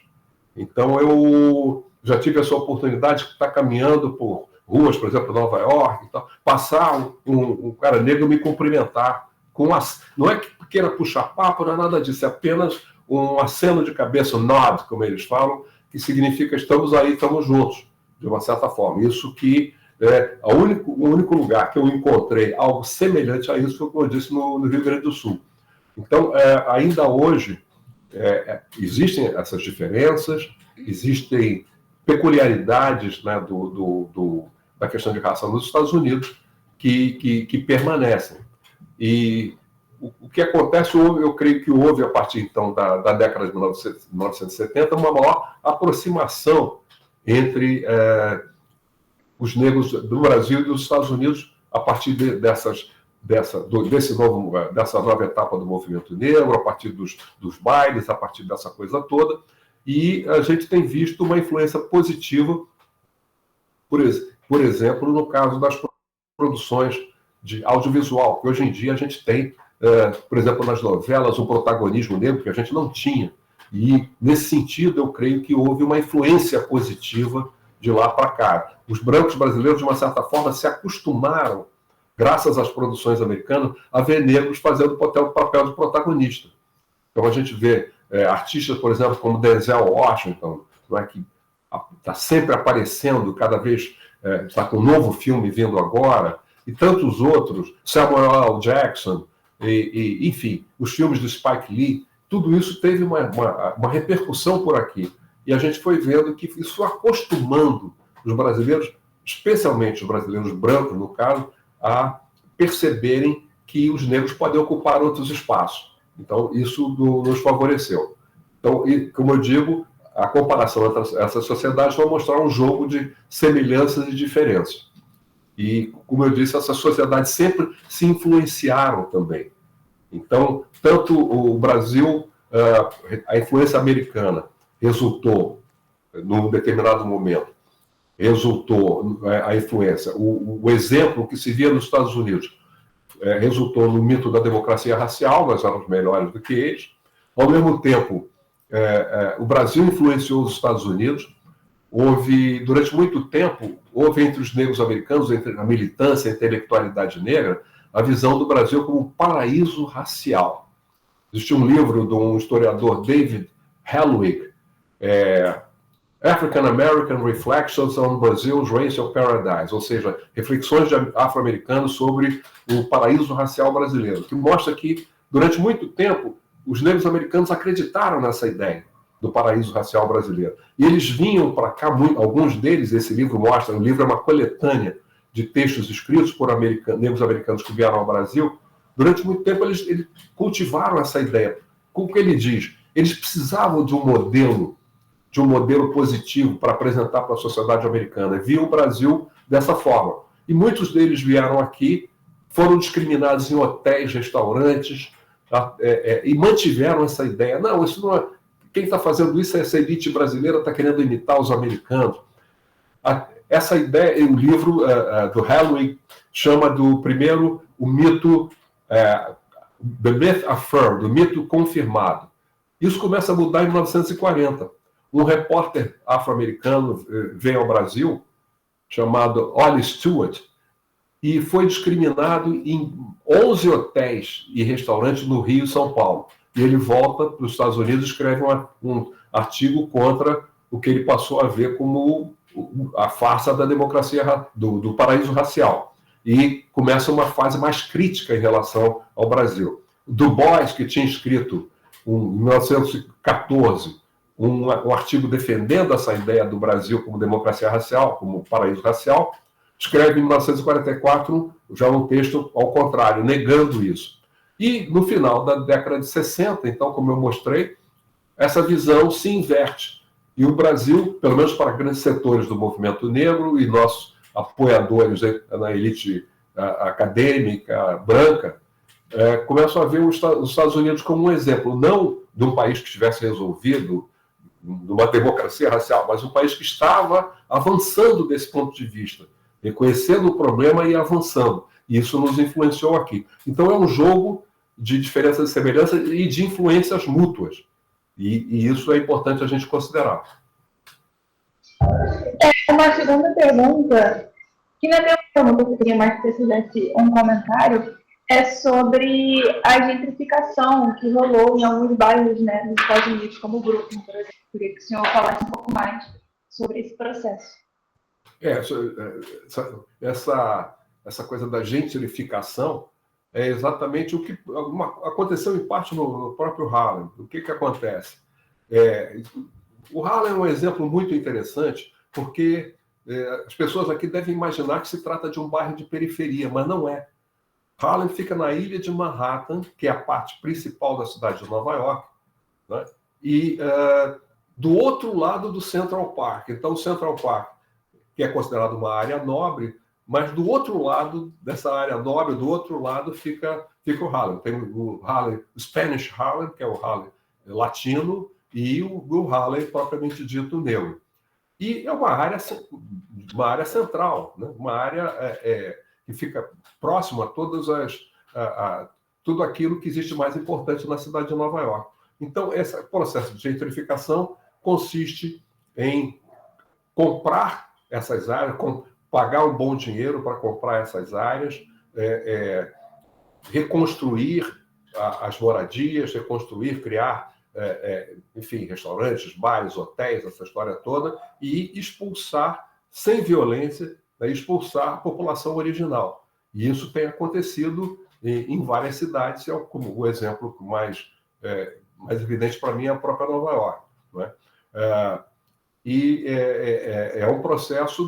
Então, eu já tive essa oportunidade de estar caminhando por ruas, por exemplo, Nova York, e tal, passar um cara negro me cumprimentar. Não é que queira puxar papo, não é nada disso, é apenas um aceno de cabeça, um nod, como eles falam, que significa estamos aí, estamos juntos, de uma certa forma. Isso que o único lugar que eu encontrei algo semelhante a isso foi, como eu disse, no Rio Grande do Sul. Então, ainda hoje, existem essas diferenças, existem peculiaridades, né, da questão de raça nos Estados Unidos que permanecem. E o que acontece, eu creio que houve, a partir, então, da década de 1970, uma maior aproximação entre os negros do Brasil e dos Estados Unidos, a partir dessa nova etapa do movimento negro, a partir dos bailes, a partir dessa coisa toda. E a gente tem visto uma influência positiva, por exemplo, no caso das produções de audiovisual, que hoje em dia a gente tem, por exemplo, nas novelas, um protagonismo negro que a gente não tinha. E, nesse sentido, eu creio que houve uma influência positiva de lá para cá. Os brancos brasileiros, de uma certa forma, se acostumaram, graças às produções americanas, a ver negros fazendo o papel de protagonista. Então, a gente vê artistas, por exemplo, como Denzel Washington, não é, que está sempre aparecendo, cada vez está com um novo filme vindo agora, e tantos outros, Samuel L. Jackson, enfim, os filmes do Spike Lee, tudo isso teve uma repercussão por aqui. E a gente foi vendo que isso foi acostumando os brasileiros, especialmente os brasileiros brancos, no caso, a perceberem que os negros podem ocupar outros espaços. Então, isso nos favoreceu. Então, como eu digo, a comparação entre essas sociedades vai mostrar um jogo de semelhanças e diferenças. E, como eu disse, essas sociedades sempre se influenciaram também. Então, tanto o Brasil, a influência americana resultou, num determinado momento, a influência, o exemplo que se via nos Estados Unidos, resultou no mito da democracia racial, nós éramos melhores do que eles. Ao mesmo tempo, o Brasil influenciou os Estados Unidos. Durante muito tempo, houve entre os negros americanos, entre a militância, a intelectualidade negra, a visão do Brasil como um paraíso racial. Existe um livro de um historiador, David Helwig, African American Reflections on Brazil's Racial Paradise, ou seja, reflexões de afro-americanos sobre o paraíso racial brasileiro, que mostra que, durante muito tempo, os negros americanos acreditaram nessa ideia do paraíso racial brasileiro. E eles vinham para cá, alguns deles, esse livro mostra, o livro é uma coletânea de textos escritos por negros americanos que vieram ao Brasil. Durante muito tempo, eles cultivaram essa ideia. Como que ele diz? Eles precisavam de um modelo positivo para apresentar para a sociedade americana. Viam o Brasil dessa forma. E muitos deles vieram aqui, foram discriminados em hotéis, restaurantes, e mantiveram essa ideia. Não, isso não é... Quem está fazendo isso é essa elite brasileira, está querendo imitar os americanos. Essa ideia, o livro do Helwig chama do primeiro o mito, The Myth Affirmed, o mito confirmado. Isso começa a mudar em 1940. Um repórter afro-americano veio ao Brasil, chamado Ollie Stewart, e foi discriminado em 11 hotéis e restaurantes no Rio e São Paulo. E ele volta para os Estados Unidos e escreve um artigo contra o que ele passou a ver como a farsa da democracia, do paraíso racial. E começa uma fase mais crítica em relação ao Brasil. Du Bois, que tinha escrito em 1914 um artigo defendendo essa ideia do Brasil como democracia racial, como paraíso racial, escreve em 1944 já um texto ao contrário, negando isso. E no final da década de 60, então, como eu mostrei, essa visão se inverte. E o Brasil, pelo menos para grandes setores do movimento negro e nossos apoiadores na elite acadêmica branca, começam a ver os Estados Unidos como um exemplo, não de um país que tivesse resolvido numa democracia racial, mas um país que estava avançando desse ponto de vista, reconhecendo o problema e avançando. E isso nos influenciou aqui. Então é um jogo de diferenças e semelhanças e de influências mútuas. E isso é importante a gente considerar. Uma segunda pergunta, que não é uma pergunta que eu queria mais que você fizesse um comentário, é sobre a gentrificação que rolou em alguns bairros, né, nos Estados Unidos, como o Brooklyn, por exemplo. Eu queria que o senhor falasse um pouco mais sobre esse processo. Essa coisa da gentrificação é exatamente o que aconteceu em parte no próprio Harlem. O que acontece? O Harlem é um exemplo muito interessante, porque as pessoas aqui devem imaginar que se trata de um bairro de periferia, mas não é. Harlem fica na ilha de Manhattan, que é a parte principal da cidade de Nova York, né? E do outro lado do Central Park. Então, o Central Park, que é considerado uma área nobre, mas do outro lado dessa área nobre, do outro lado fica o Harlem. Tem o Harlem, o Spanish Harlem, que é o Harlem latino, e o Harlem propriamente dito negro. E é uma área central, né? Uma área que fica próxima a tudo aquilo que existe mais importante na cidade de Nova York. Então, esse processo de gentrificação consiste em comprar essas áreas, pagar um bom dinheiro para comprar essas áreas, reconstruir as moradias, criar enfim, restaurantes, bares, hotéis, essa história toda, e expulsar, sem violência, expulsar a população original. E isso tem acontecido em várias cidades, como o exemplo mais evidente para mim é a própria Nova York. Não é? E é um processo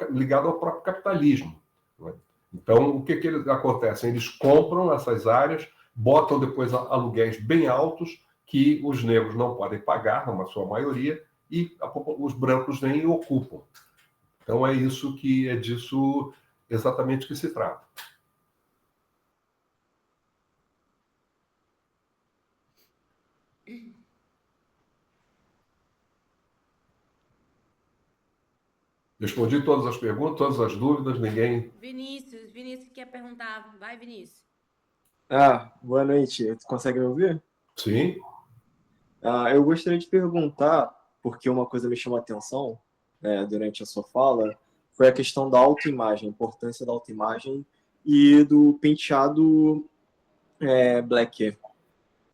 ligado ao próprio capitalismo. Não é? Então, o que eles acontece? Eles compram essas áreas, botam depois aluguéis bem altos, que os negros não podem pagar, na sua maioria, e os brancos vêm e ocupam. Então, é disso exatamente que se trata. Respondi todas as perguntas, todas as dúvidas, ninguém... Vinícius quer perguntar. Vai, Vinícius. Boa noite. Tu consegue me ouvir? Sim. Eu gostaria de perguntar, porque uma coisa me chamou a atenção durante a sua fala, foi a questão da autoimagem, a importância da autoimagem e do penteado black hair.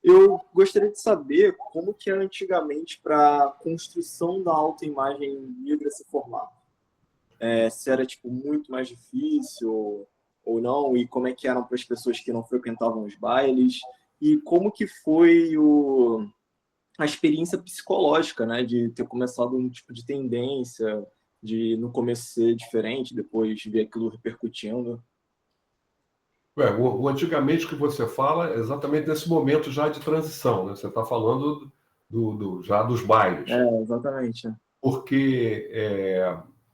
Eu gostaria de saber como que era antigamente para a construção da autoimagem negra se formar. Se era muito mais difícil ou não, e como é que eram para as pessoas que não frequentavam os bailes, e como que foi a experiência psicológica, né, de ter começado um tipo de tendência, de no começo ser diferente, depois ver aquilo repercutindo. O antigamente que você fala é exatamente nesse momento já de transição, né? Você está falando já dos bailes. Exatamente. Porque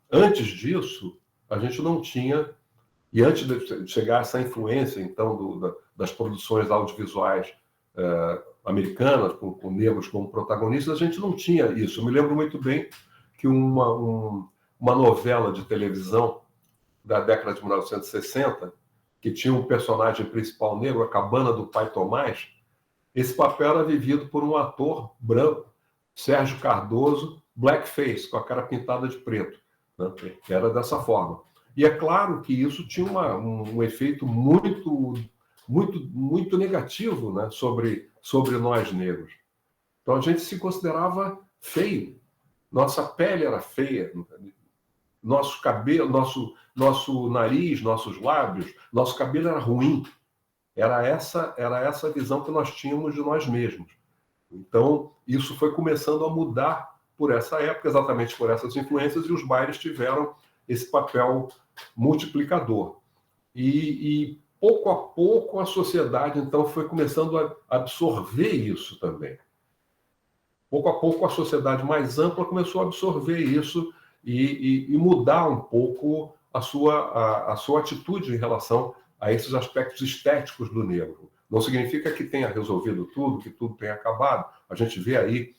antes disso, a gente não tinha, e antes de chegar essa influência, então, das produções audiovisuais americanas, com negros como protagonistas, a gente não tinha isso. Eu me lembro muito bem que uma novela de televisão da década de 1960, que tinha um personagem principal negro, a Cabana do Pai Tomás, esse papel era vivido por um ator branco, Sérgio Cardoso, blackface, com a cara pintada de preto. Né? Era dessa forma. E é claro que isso tinha um efeito muito, muito, muito negativo, né, sobre nós negros. Então a gente se considerava feio. Nossa pele era feia. Nosso cabelo, nosso nariz, nossos lábios, nosso cabelo era ruim. Era essa visão que nós tínhamos de nós mesmos. Então, isso foi começando a mudar por essa época, exatamente por essas influências, e os bailes tiveram esse papel multiplicador. E pouco a pouco, a sociedade, então, foi começando a absorver isso também. Pouco a pouco, a sociedade mais ampla começou a absorver isso e mudar um pouco a sua atitude em relação a esses aspectos estéticos do negro. Não significa que tenha resolvido tudo, que tudo tenha acabado. A gente vê aí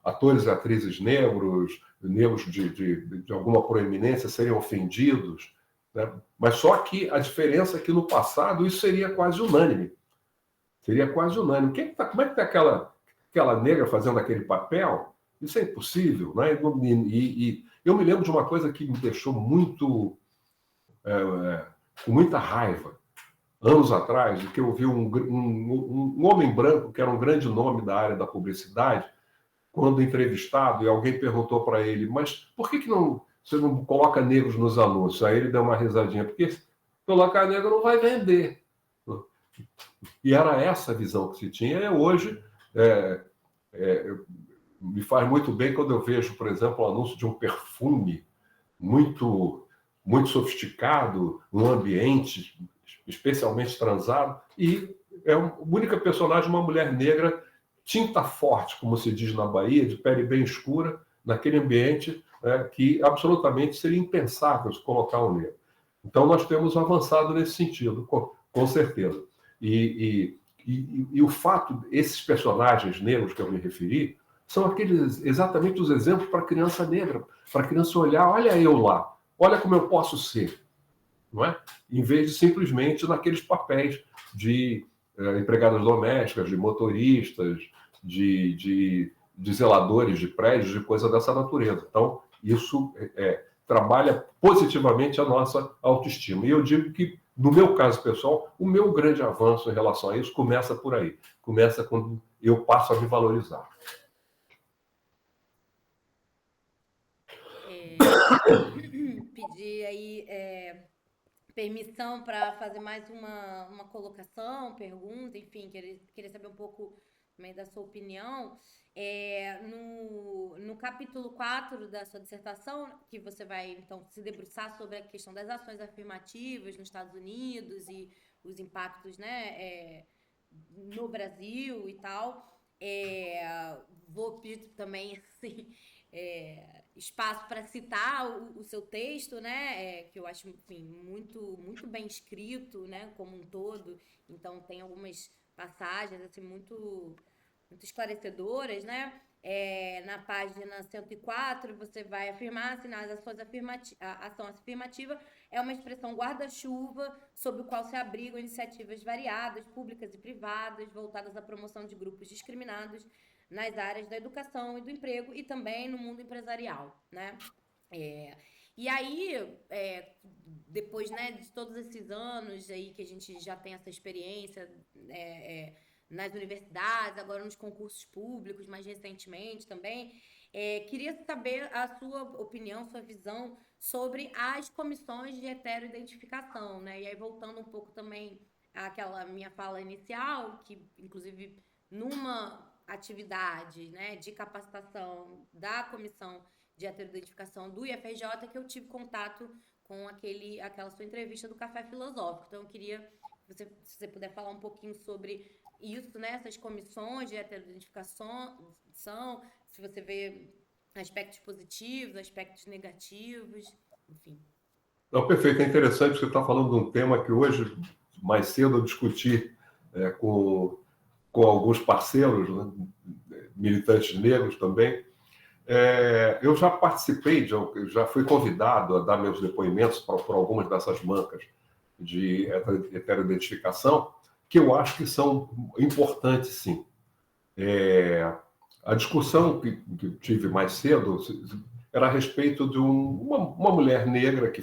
atores e atrizes negros de alguma proeminência serem ofendidos, né? Mas só que a diferença é que no passado isso seria quase unânime. Seria quase unânime. Como é que está aquela negra fazendo aquele papel? Isso é impossível, né? E eu me lembro de uma coisa que me deixou muito com muita raiva. Anos atrás, que eu vi um homem branco, que era um grande nome da área da publicidade, quando entrevistado, e alguém perguntou para ele, mas por que você não coloca negros nos anúncios? Aí ele deu uma risadinha, porque colocar negro não vai vender. E era essa a visão que se tinha. E hoje, me faz muito bem quando eu vejo, por exemplo, o anúncio de um perfume muito, muito sofisticado, num ambiente especialmente transado, e é a única personagem, uma mulher negra, tinta forte, como se diz na Bahia, de pele bem escura, naquele ambiente que absolutamente seria impensável se colocar um negro. Então, nós temos avançado nesse sentido, com certeza. E o fato, esses personagens negros que eu me referi, são exatamente os exemplos para a criança negra, para a criança olhar, olha eu lá, olha como eu posso ser, não é? Em vez de simplesmente naqueles papéis de empregadas domésticas, de motoristas, de zeladores de prédios, de coisa dessa natureza. Então, isso trabalha positivamente a nossa autoestima. E eu digo que no meu caso pessoal, o meu grande avanço em relação a isso começa por aí. Começa quando eu passo a me valorizar. Pedir aí permissão para fazer mais uma colocação, pergunta, enfim, queria saber um pouco também da sua opinião. No capítulo 4 da sua dissertação, que você vai, então, se debruçar sobre a questão das ações afirmativas nos Estados Unidos e os impactos, né, no Brasil e tal, vou pedir também, assim, espaço para citar o seu texto, né, que eu acho, enfim, muito, muito bem escrito, né, como um todo. Então, tem algumas passagens, assim, muito esclarecedoras, né? Na página 104, você vai afirmar, assim, a ação afirmativa é uma expressão guarda-chuva sob o qual se abrigam iniciativas variadas, públicas e privadas, voltadas à promoção de grupos discriminados nas áreas da educação e do emprego e também no mundo empresarial, né? E aí, depois, né, de todos esses anos aí que a gente já tem essa experiência nas universidades, agora nos concursos públicos, mais recentemente também, queria saber a sua opinião, sua visão sobre as comissões de heteroidentificação, né? E aí, voltando um pouco também àquela minha fala inicial, que, inclusive, numa atividade, né, de capacitação da comissão de heteroidentificação do IFRJ, que eu tive contato com aquela sua entrevista do Café Filosófico. Então, eu queria que se você puder falar um pouquinho sobre isso, né, essas comissões de heteroidentificação, se você vê aspectos positivos, aspectos negativos, enfim. Não, perfeito, é interessante que você está falando de um tema que hoje, mais cedo, eu discuti com alguns parceiros, né, militantes negros também. Eu já participei, já fui convidado a dar meus depoimentos por algumas dessas bancas de heteroidentificação, que eu acho que são importantes, sim. A discussão que tive mais cedo era a respeito de uma mulher negra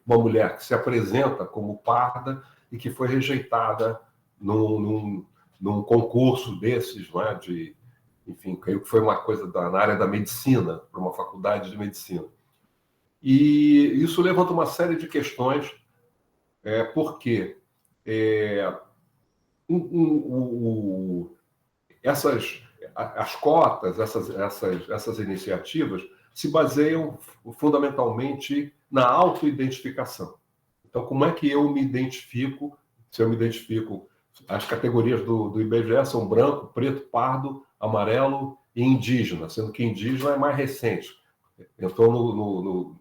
uma mulher que se apresenta como parda e que foi rejeitada num concurso desses, não é? Enfim, creio que foi uma coisa na área da medicina, para uma faculdade de medicina. E isso levanta uma série de questões, porque as cotas, essas iniciativas, se baseiam fundamentalmente na autoidentificação. Então, como é que eu me identifico? Se eu me identifico, as categorias do IBGE são branco, preto, pardo, amarelo e indígena, sendo que indígena é mais recente. Entrou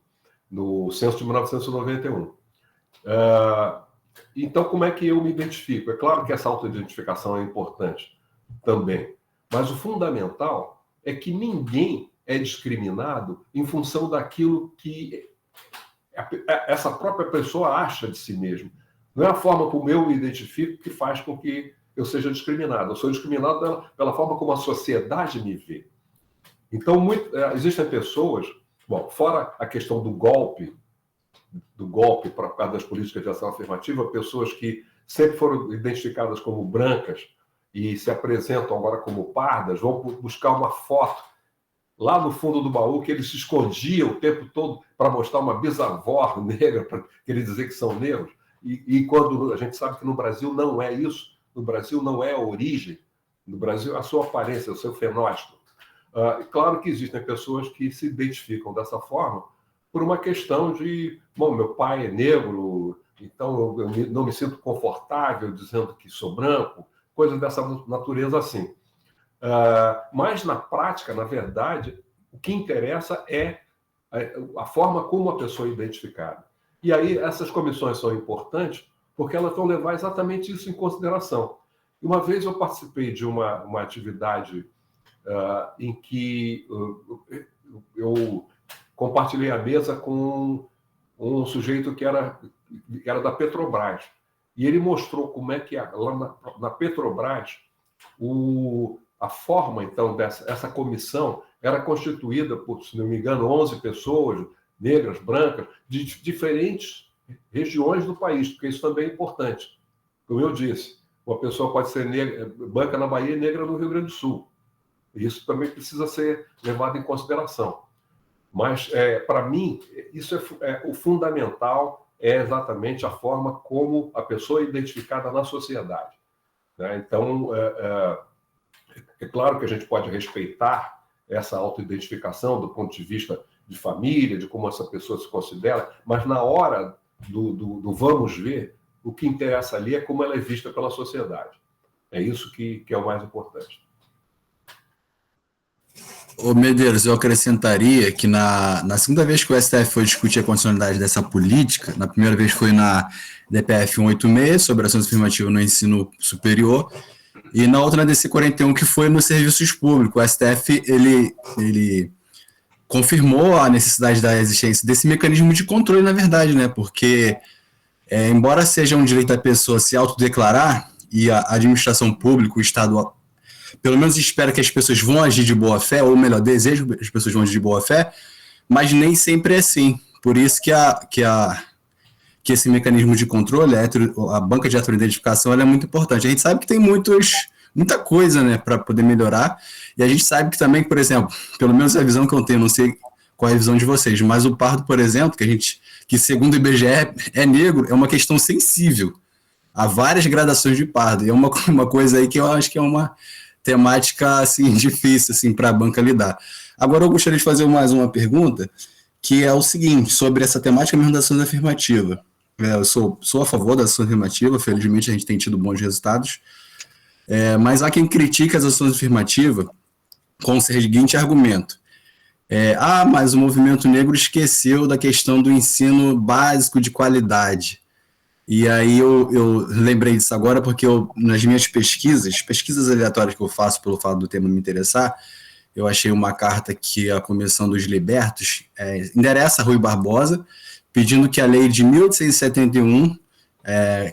no censo de 1991. Então, como é que eu me identifico? É claro que essa autoidentificação é importante também, mas o fundamental é que ninguém é discriminado em função daquilo que essa própria pessoa acha de si mesmo. Não é a forma como eu me identifico que faz com que eu seja discriminado. Eu sou discriminado pela forma como a sociedade me vê. Então, existem pessoas, fora a questão do golpe por causa das políticas de ação afirmativa, pessoas que sempre foram identificadas como brancas e se apresentam agora como pardas, vão buscar uma foto lá no fundo do baú que eles se escondiam o tempo todo para mostrar uma bisavó negra, para querer dizer que são negros. E quando a gente sabe que no Brasil não é isso, no Brasil não é a origem, no Brasil é a sua aparência, o seu fenótipo. Claro que existem pessoas que se identificam dessa forma por uma questão de, meu pai é negro, então eu não me sinto confortável dizendo que sou branco, coisas dessa natureza assim. Mas na prática, na verdade, o que interessa é a forma como a pessoa é identificada. E aí essas comissões são importantes porque elas vão levar exatamente isso em consideração. Uma vez eu participei de uma atividade em que eu compartilhei a mesa com um sujeito que era da Petrobras. E ele mostrou como é que lá na Petrobras a forma, então, dessa comissão era constituída por, se não me engano, 11 pessoas, negras, brancas, de diferentes regiões do país, porque isso também é importante. Como eu disse, uma pessoa pode ser negra, branca na Bahia e negra no Rio Grande do Sul. Isso também precisa ser levado em consideração. Mas, para mim, isso o fundamental é exatamente a forma como a pessoa é identificada na sociedade. Né? Então, é claro que a gente pode respeitar essa autoidentificação do ponto de vista de família, de como essa pessoa se considera, mas na hora do vamos ver, o que interessa ali é como ela é vista pela sociedade. É isso que é o mais importante. Ô Medeiros, eu acrescentaria que na segunda vez que o STF foi discutir a condicionalidade dessa política, na primeira vez foi na DPF 186, sobre ações afirmativas no ensino superior, e na outra na DC 41, que foi nos serviços públicos. O STF ele confirmou a necessidade da existência desse mecanismo de controle, na verdade, né? Porque, embora seja um direito da pessoa se autodeclarar, e a administração pública, o Estado, pelo menos espera que as pessoas vão agir de boa fé, ou melhor, deseja que as pessoas vão agir de boa fé, mas nem sempre é assim. Por isso que esse mecanismo de controle, a banca de heteroidentificação, ela é muito importante. A gente sabe que tem muita coisa, né, para poder melhorar, e a gente sabe que também, por exemplo, pelo menos a visão que eu tenho, não sei qual é a visão de vocês, mas o pardo, por exemplo, que segundo o IBGE é negro, é uma questão sensível. Há várias gradações de pardo, e é uma coisa aí que eu acho que é uma temática assim, difícil assim, para a banca lidar. Agora eu gostaria de fazer mais uma pergunta, que é o seguinte, sobre essa temática mesmo da ação afirmativa. Eu sou a favor da ação afirmativa, felizmente a gente tem tido bons resultados, mas há quem critique as ações afirmativas com o seguinte argumento. Mas o movimento negro esqueceu da questão do ensino básico de qualidade. E aí eu lembrei disso agora porque nas minhas pesquisas aleatórias que eu faço pelo fato do tema me interessar, eu achei uma carta que a Comissão dos Libertos endereça a Rui Barbosa, pedindo que a lei de 1871,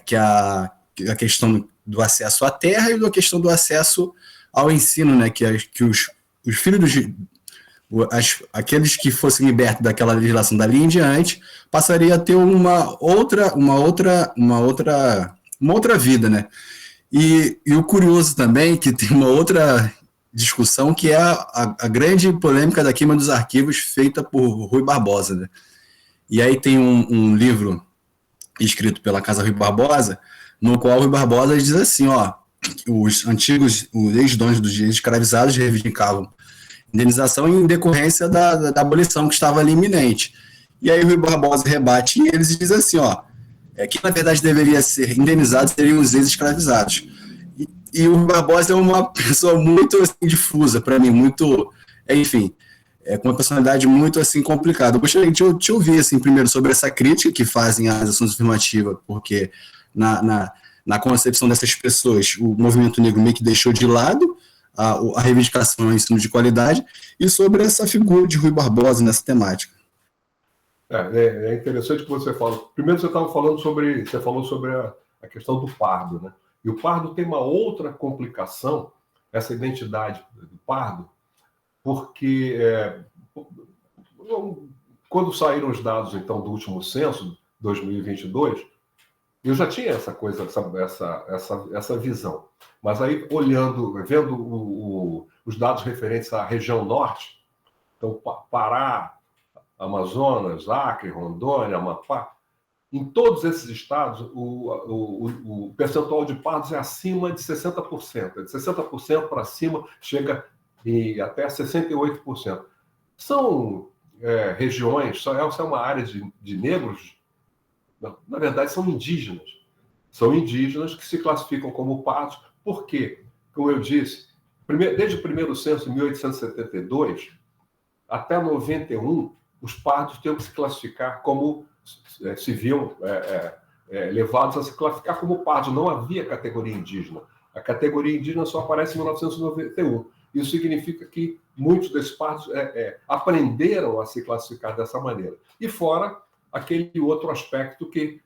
que a questão do acesso à terra e da questão do acesso ao ensino, né, que os filhos aqueles que fossem libertos daquela legislação dali em diante passaria a ter uma outra vida, né? E o curioso também que tem uma outra discussão que é a grande polêmica da queima dos arquivos feita por Rui Barbosa, né? E aí tem um livro escrito pela Casa Rui Barbosa, no qual Rui Barbosa diz assim, os ex-donos dos direitos escravizados reivindicavam indenização em decorrência da abolição que estava ali iminente. E aí o Rui Barbosa rebate eles e diz assim, que na verdade deveria ser indenizados seriam os ex-escravizados. E o Rui Barbosa é uma pessoa muito assim, difusa, para mim, muito, enfim, com uma personalidade muito assim complicada. Eu gostaria de te ouvir assim, primeiro sobre essa crítica que fazem às ações afirmativas, porque na concepção dessas pessoas, o movimento negro meio que deixou de lado a reivindicação ao ensino de qualidade, e sobre essa figura de Rui Barbosa nessa temática. É interessante que você fala. Primeiro você falou sobre a questão do pardo, né? E o pardo tem uma outra complicação, essa identidade do pardo, porque quando saíram os dados então do último censo, 2022, eu já tinha essa coisa, essa visão. Mas aí, vendo os dados referentes à região norte, então Pará, Amazonas, Acre, Rondônia, Amapá, em todos esses estados, o percentual de pardos é acima de 60%. De 60% para cima, chega até 68%. São regiões, essa é uma área de negros, na verdade, são indígenas. São indígenas que se classificam como pardos. Por quê? Como eu disse, desde o primeiro censo, em 1872, até 91, os pardos tinham que se classificar como levados a se classificar como pardos. Não havia categoria indígena. A categoria indígena só aparece em 1991. Isso significa que muitos desses pardos aprenderam a se classificar dessa maneira. E fora aquele outro aspecto que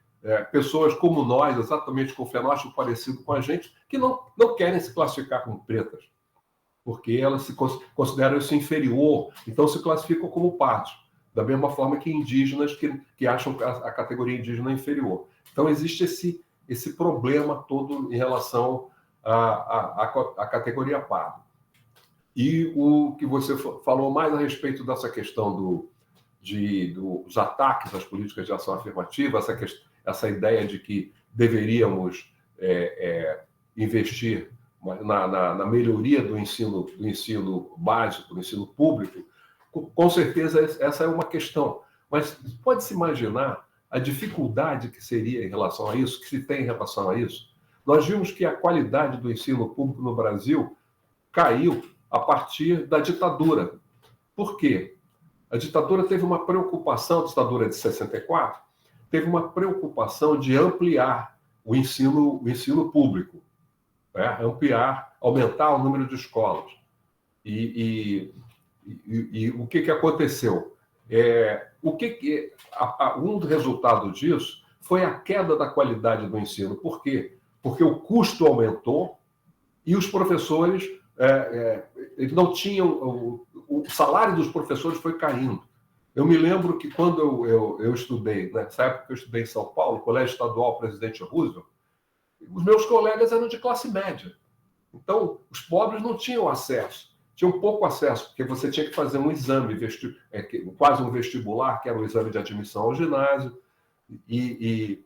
pessoas como nós, exatamente com fenótipo parecido com a gente, que não querem se classificar como pretas, porque elas se consideram isso inferior, então se classificam como pardos. da mesma forma que indígenas que acham a categoria indígena inferior. Então, existe esse problema todo em relação à categoria pardo. E o que você falou mais a respeito dessa questão dos ataques às políticas de ação afirmativa, essa ideia de que deveríamos investir na melhoria do ensino básico, do ensino público, com certeza essa é uma questão. Mas pode-se imaginar a dificuldade que seria em relação a isso, que se tem em relação a isso? Nós vimos que a qualidade do ensino público no Brasil caiu a partir da ditadura. Por quê? A ditadura teve uma preocupação, a ditadura de 64, teve uma preocupação de ampliar o ensino público, né? Ampliar, aumentar o número de escolas. E o que aconteceu? Um resultado disso foi a queda da qualidade do ensino. Por quê? Porque o custo aumentou e os professores não tinham... O salário dos professores foi caindo. Eu me lembro que quando eu estudei, nessa época que eu estudei em São Paulo, Colégio Estadual Presidente Roosevelt, os meus colegas eram de classe média. Então, os pobres não tinham acesso. Tinham pouco acesso, porque você tinha que fazer um exame, quase um vestibular, que era o exame de admissão ao ginásio. E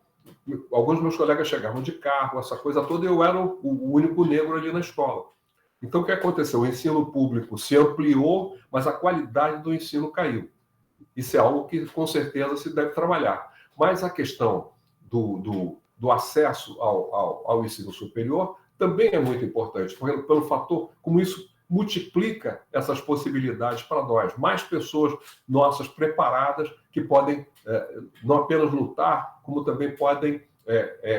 alguns dos meus colegas chegavam de carro, essa coisa toda, e eu era o único negro ali na escola. Então, o que aconteceu? O ensino público se ampliou, mas a qualidade do ensino caiu. Isso é algo que, com certeza, se deve trabalhar. Mas a questão do acesso ao ensino superior também é muito importante, pelo fator como isso multiplica essas possibilidades para nós. Mais pessoas nossas preparadas que podem não apenas lutar, como também podem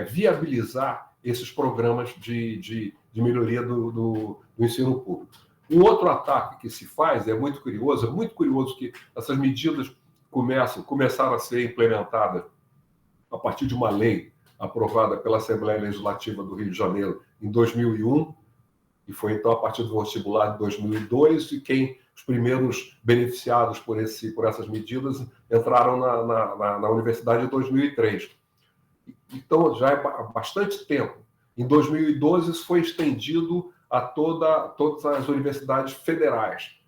viabilizar esses programas de melhoria do ensino público. Um outro ataque que se faz, é muito curioso que essas medidas começaram a ser implementadas a partir de uma lei aprovada pela Assembleia Legislativa do Rio de Janeiro em 2001, e foi então a partir do vestibular de 2002, e os primeiros beneficiados por essas medidas entraram na universidade em 2003. Então, já é há bastante tempo. Em 2012, isso foi estendido a todas as universidades federais.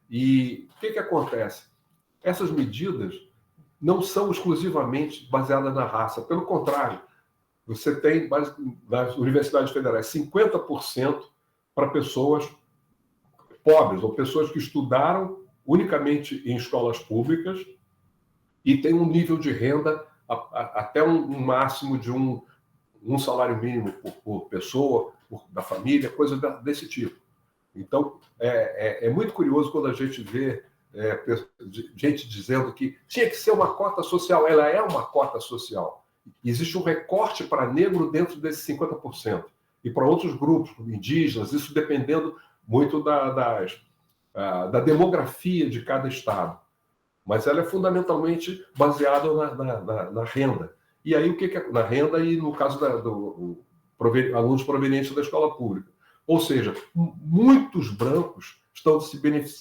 E o que acontece? Essas medidas não são exclusivamente baseadas na raça. Pelo contrário, você tem, nas universidades federais, 50% para pessoas pobres, ou pessoas que estudaram unicamente em escolas públicas e têm um nível de renda até um máximo de um salário mínimo por pessoa, da família, coisa desse tipo. Então, é muito curioso quando a gente vê gente dizendo que tinha que ser uma cota social. Ela é uma cota social. Existe um recorte para negro dentro desses 50%. E para outros grupos, como indígenas, isso dependendo muito da demografia de cada estado. Mas ela é fundamentalmente baseada na renda. E aí, na renda e, no caso, alunos provenientes da escola pública. Ou seja, muitos brancos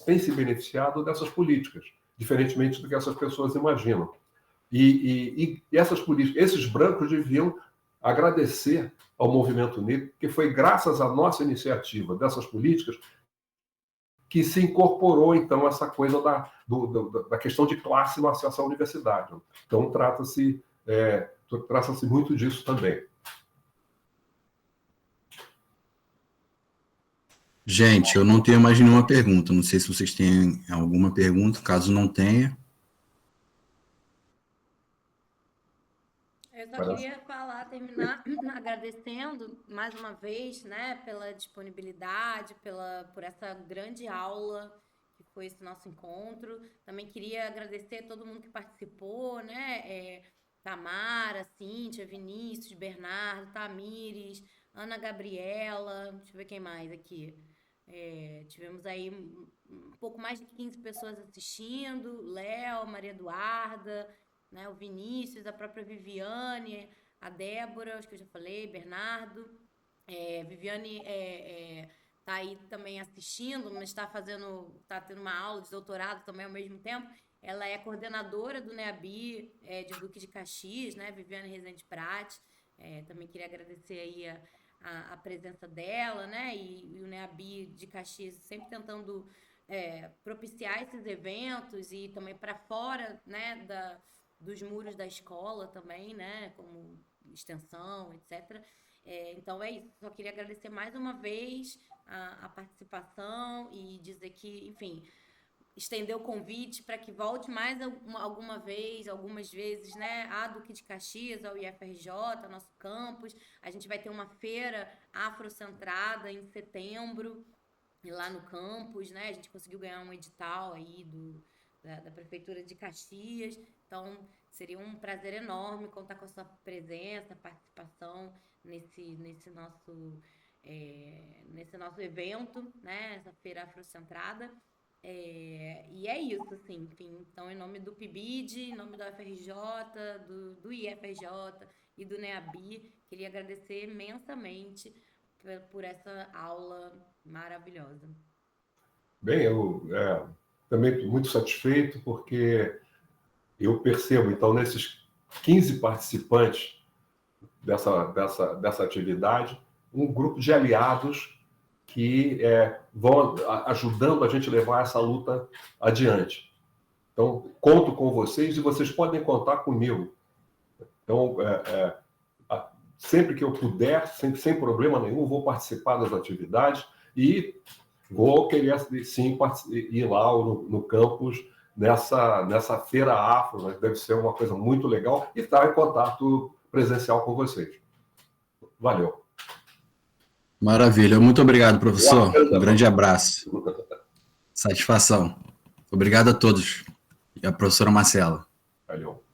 têm se beneficiado dessas políticas, diferentemente do que essas pessoas imaginam. E essas políticas, esses brancos deviam agradecer ao movimento negro, porque foi graças à nossa iniciativa dessas políticas que se incorporou, então, essa coisa da questão de classe no acesso à universidade. Então, trata-se muito disso também. Gente, eu não tenho mais nenhuma pergunta. Não sei se vocês têm alguma pergunta. Caso não tenha... Eu só queria terminar agradecendo mais uma vez, né, pela disponibilidade, por essa grande aula que foi esse nosso encontro. Também queria agradecer a todo mundo que participou, né, Tamara, Cíntia, Vinícius, Bernardo, Tamires, Ana Gabriela, deixa eu ver quem mais aqui. Tivemos aí um pouco mais de 15 pessoas assistindo, Léo, Maria Eduarda, né, o Vinícius, a própria Viviane, a Débora, acho que eu já falei, Bernardo. Viviane está aí também assistindo, mas está tendo uma aula de doutorado também ao mesmo tempo. ela é coordenadora do NEABI de Duque de Caxias, né, Viviane Rezende Prat. Também queria agradecer aí a presença dela, né, e o NEABI de Caxias sempre tentando propiciar esses eventos e também para fora, né, dos muros da escola também, né, como extensão, etc. Então é isso, só queria agradecer mais uma vez a participação e dizer que, enfim, estender o convite para que volte mais algumas vezes, né, a Duque de Caxias, ao IFRJ, nosso campus. A gente vai ter uma feira afrocentrada em setembro, lá no campus, né, a gente conseguiu ganhar um edital aí da Prefeitura de Caxias, então seria um prazer enorme contar com a sua presença, participação nesse nosso evento, né, essa feira afrocentrada. E é isso, assim, enfim. Então, em nome do PIBID, em nome do UFRJ, do IFRJ e do NEABI, queria agradecer imensamente por essa aula maravilhosa. Bem, eu também estou muito satisfeito, porque eu percebo, então, nesses 15 participantes dessa atividade, um grupo de aliados que vão ajudando a gente a levar essa luta adiante. Então, conto com vocês e vocês podem contar comigo. Então, sempre que eu puder, sem problema nenhum, vou participar das atividades e vou querer, sim, ir lá no campus, nessa feira afro, né? Deve ser uma coisa muito legal, e estar em contato presencial com vocês. Valeu. Maravilha. Muito obrigado, professor. Um grande abraço. Satisfação. Obrigado a todos. E a professora Marcela. Valeu.